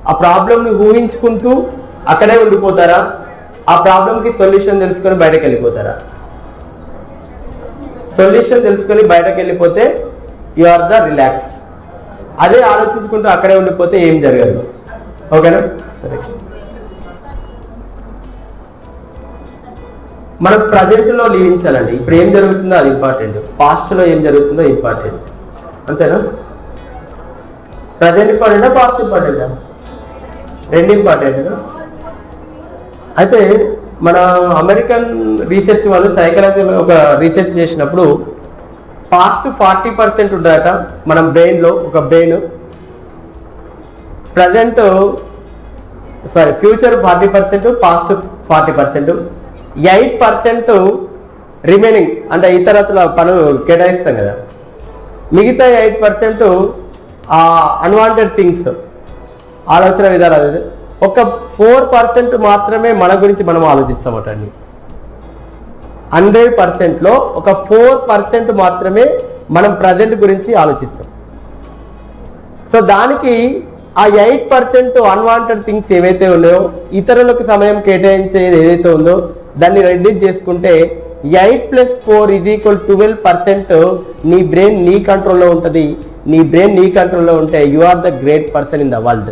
ఆ ప్రాబ్లంని ఊహించుకుంటూ అక్కడే ఉండిపోతారా? ఆ ప్రాబ్లంకి సొల్యూషన్ తెలుసుకొని బయటకు వెళ్ళిపోతారా? సొల్యూషన్ తెలుసుకొని బయటకు వెళ్ళిపోతే యు ఆర్ ద రిలాక్స్. అదే ఆలోచించుకుంటూ అక్కడే ఉండిపోతే ఏం జరగదు. ఓకేనా? మనం ప్రజెంట్లో జీవించాలండి. ఇప్పుడు ఏం జరుగుతుందో అది ఇంపార్టెంట్, పాస్ట్లో ఏం జరుగుతుందో ఇంపార్టెంట్. అంతేనా? ప్రజెంట్ ఇంపార్టెంటా, పాస్ట్ ఇంపార్టెంటా? రెండు ఇంపార్టెంట్. అయితే మన అమెరికన్ రీసెర్చ్ వాళ్ళు సైకాలజీలో ఒక రీసెర్చ్ చేసినప్పుడు పాస్ట్ 40% ఉంటుందట మన బ్రెయిన్లో. ఒక brain present future 40%, past 40%, 8% remaining అంటే ఇతరత్ర పనులు కేటాయిస్తాం కదా. మిగతా 8% అన్వాంటెడ్ థింగ్స్, ఆలోచన విధానాలు. ఒక 4% మాత్రమే మన గురించి మనం ఆలోచిస్తామట అండి. 100%లో ఒక 4% మాత్రమే మనం ప్రజెంట్ గురించి ఆలోచిస్తాం. సో దానికి ఆ 8% అన్వాంటెడ్ థింగ్స్ ఏవైతే ఉన్నాయో, ఇతరులకు సమయం కేటాయించేది ఏదైతే ఉందో దాన్ని రెడ్యూస్ చేసుకుంటే 8 + 4 = 12% నీ బ్రెయిన్ నీ కంట్రోల్లో ఉంటుంది. నీ బ్రెయిన్ నీ కంట్రోల్లో ఉంటే you are the great person in the world.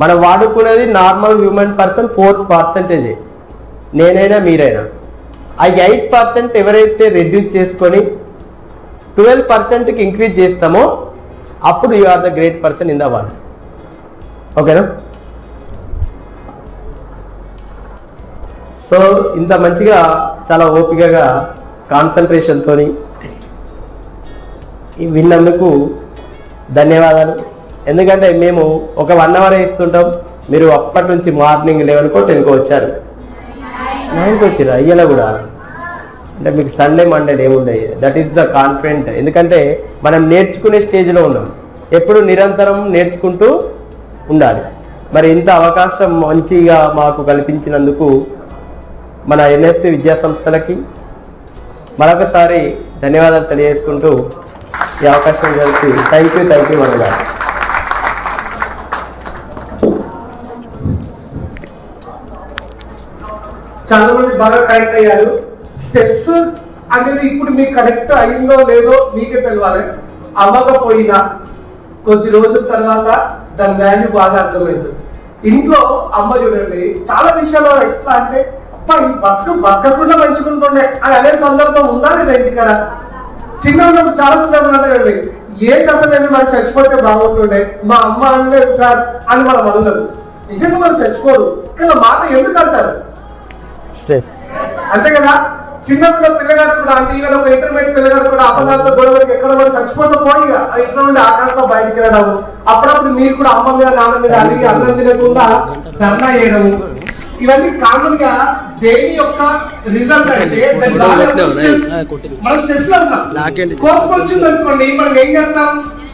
మనం వాడుకునేది నార్మల్ హ్యూమన్ పర్సన్ 4%, నేనైనా మీరైనా. ఆ 8% ఎవరైతే రెడ్యూస్ చేసుకొని 12%కి ఇంక్రీజ్ చేస్తామో అప్పుడు you are the great person in the world. ఓకేనా? సో ఇంత మంచిగా చాలా ఓపికగా కాన్సన్ట్రేషన్తో విన్నందుకు ధన్యవాదాలు. ఎందుకంటే మేము ఒక 1 అవర్ ఇస్తుంటాం, మీరు అప్పటి నుంచి మార్నింగ్ 11కో 10కో వచ్చారు. 9కి వచ్చారు అయ్యేలా కూడా. అంటే మీకు సండే మండే ఏముండే. That is the confident. ఎందుకంటే మనం నేర్చుకునే స్టేజ్లో ఉన్నాం, ఎప్పుడు నిరంతరం నేర్చుకుంటూ ఉండాలి. మరి ఇంత అవకాశం మంచిగా మాకు కల్పించినందుకు మన ఎన్ఎస్సి విద్యా సంస్థలకి మరొకసారి ధన్యవాదాలు తెలియజేసుకుంటూ ఈ అవకాశం కలిసి థ్యాంక్ యూ మనగా. చాలా మంది బాగా కనెక్ట్ అయ్యారు. స్ట్రెస్ అనేది ఇప్పుడు మీకు కనెక్ట్ అయిందో లేదో మీకే తెలియాలి. అవ్వకపోయినా కొద్ది రోజుల తర్వాత దాని వాల్యూ బాగా అర్థమవుతుంది. ఇంట్లో అమ్మ చూడండి చాలా విషయాలు ఎట్లా అంటే అబ్బా ఈ బతకకుండా మంచుకుంటుండే అని అనే సందర్భం ఉందా లేదా ఇంటికాడ? చిన్న ఉన్నప్పుడు చాలా సందర్భాలు ఏంటి అసలు నేను మనం చచ్చిపోతే బాగుంటుండే, మా అమ్మ అనలేదు సార్ అని మనం అనలేదు. నిజంగా మనం చచ్చిపోరు, కానీ మాట ఎందుకు అంటారు? అంతే కదా. చిన్నప్పుడు పిల్లగాడు కూడా అంటే ఒక ఇంటర్మీడియట్ పిల్లగాడు కూడా అపఘాత గొడవలకి ఎక్కడ కూడా చచ్చిపోతే పోయిగా ఇంట్లో నుండి ఆకాశంలో బయటకు వెళ్ళడం, అప్పుడప్పుడు మీరు కూడా అమ్మ మీద నాన్న మీద అలిగి అన్నం తినకుండా ధర్నా చేయడం, ఇవన్నీ కామన్ గా దేని యొక్క రిజల్ట్ అంటే మనం స్ట్రెస్ లో ఉన్నాం. కోపం వచ్చింది అనుకోండి, మనం ఏం చేస్తాం?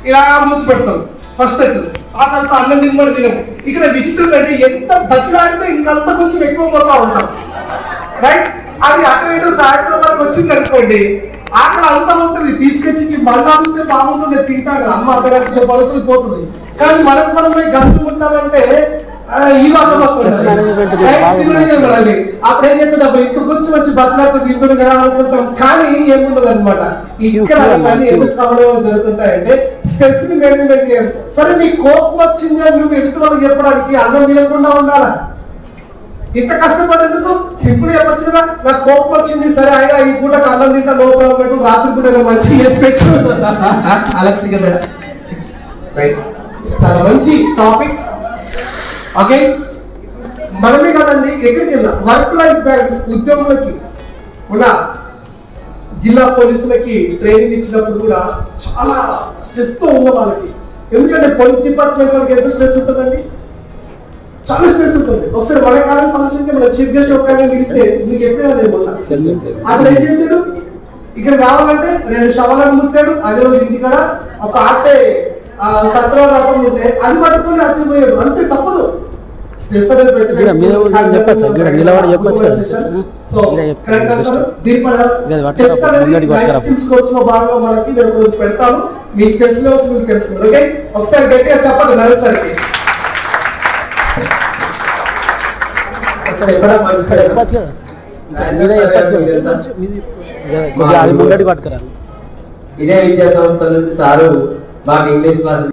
ఇలా మూతి పెడతాం ఫస్ట్ అవుతుంది, ఆ తర్వాత అన్నం తినమని తినము. ఇక్కడ విచిత్రం అంటే ఎంత బతిలాడితే ఇంకంత కొంచెం ఎక్కువ పోతా ఉంటాం, రైట్? అది అటు ఇటు సాయంత్రం వరకు వచ్చింది అనుకోండి, ఆకలి అంతా ఉంటుంది, తీసుకొచ్చి మళ్ళీ బాగుంటుండే తింటాడు, అమ్మ అర్ధగంటలో పడుతుంది పోతుంది. కానీ మనకు మనమే గంటలు ఉండాలంటే అప్పుడు ఏం చేస్తుంటే ఇంకా కొంచెం వచ్చి బతలాడుతూ తీసుకుని కదా అనుకుంటాం, కానీ ఏముండదు అనమాట. ఇక్కడ అన్నీ ఎందుకు కావడం జరుగుతుంటాయంటే స్ట్రెస్ ని మేనేజ్మెంట్ చేయాలి. సరే నీ కోపం వచ్చింది అని నువ్వు ఎదుటి వాళ్ళకి చెప్పడానికి అన్నం తినకుండా ఉండాలా? ఇంత కష్టపడేందుకు సింపుల్ చెప్పచ్చు కదా, నాకు కోపం వచ్చింది, సరే ఆయన ఈ పూట అన్నం తింటా లోపల పెట్టు, రాత్రి పూట మంచి చేసి పెట్టు అలా కదా. రైట్, చాలా మంచి టాపిక్. ఓకే, మనమే కదండి ఎక్కడికి వెళ్ళా వర్క్ లైఫ్ బ్యాలెన్స్ ఉద్యోగులకి ఉన్న జిల్లా పోలీసులకి ట్రైనింగ్ ఇచ్చినప్పుడు కూడా చాలా స్ట్రెస్ తో ఉన్న వాళ్ళకి, ఎందుకంటే పోలీస్ డిపార్ట్మెంట్ వాళ్ళకి ఎంత స్ట్రెస్ ఉంటుందండి, చాలా స్ట్రెస్ ఉంటుంది. ఒకసారి మన కాలేజ్ ఫంక్షన్ కి మన చీఫ్ గెస్ట్ ఒక పిలిస్తే మీకు చెప్పేది అతను ఏం చేశాడు, ఇక్కడ కావాలంటే 2 శవాలను ముట్టాడు, అదే రోజు ఇంటికాడ ఒక ఆటే సత్రం రథం ఉంటే అది పట్టుకొని వచ్చిపోయాడు, అంతే. తప్పదు. స్ట్రెస్ అనేది భాగంగా మనకి నేను పెడతాను. మీ స్ట్రెస్ లెవెల్స్ మీకు తెలుసుకున్నారు. ఓకే, ఒకసారి గట్టిగా చెప్పండి నరేష్ సార్కి. ఇదే విద్యా సంస్థ నుంచి సారు మాకు ఇంగ్లీష్ క్లాస్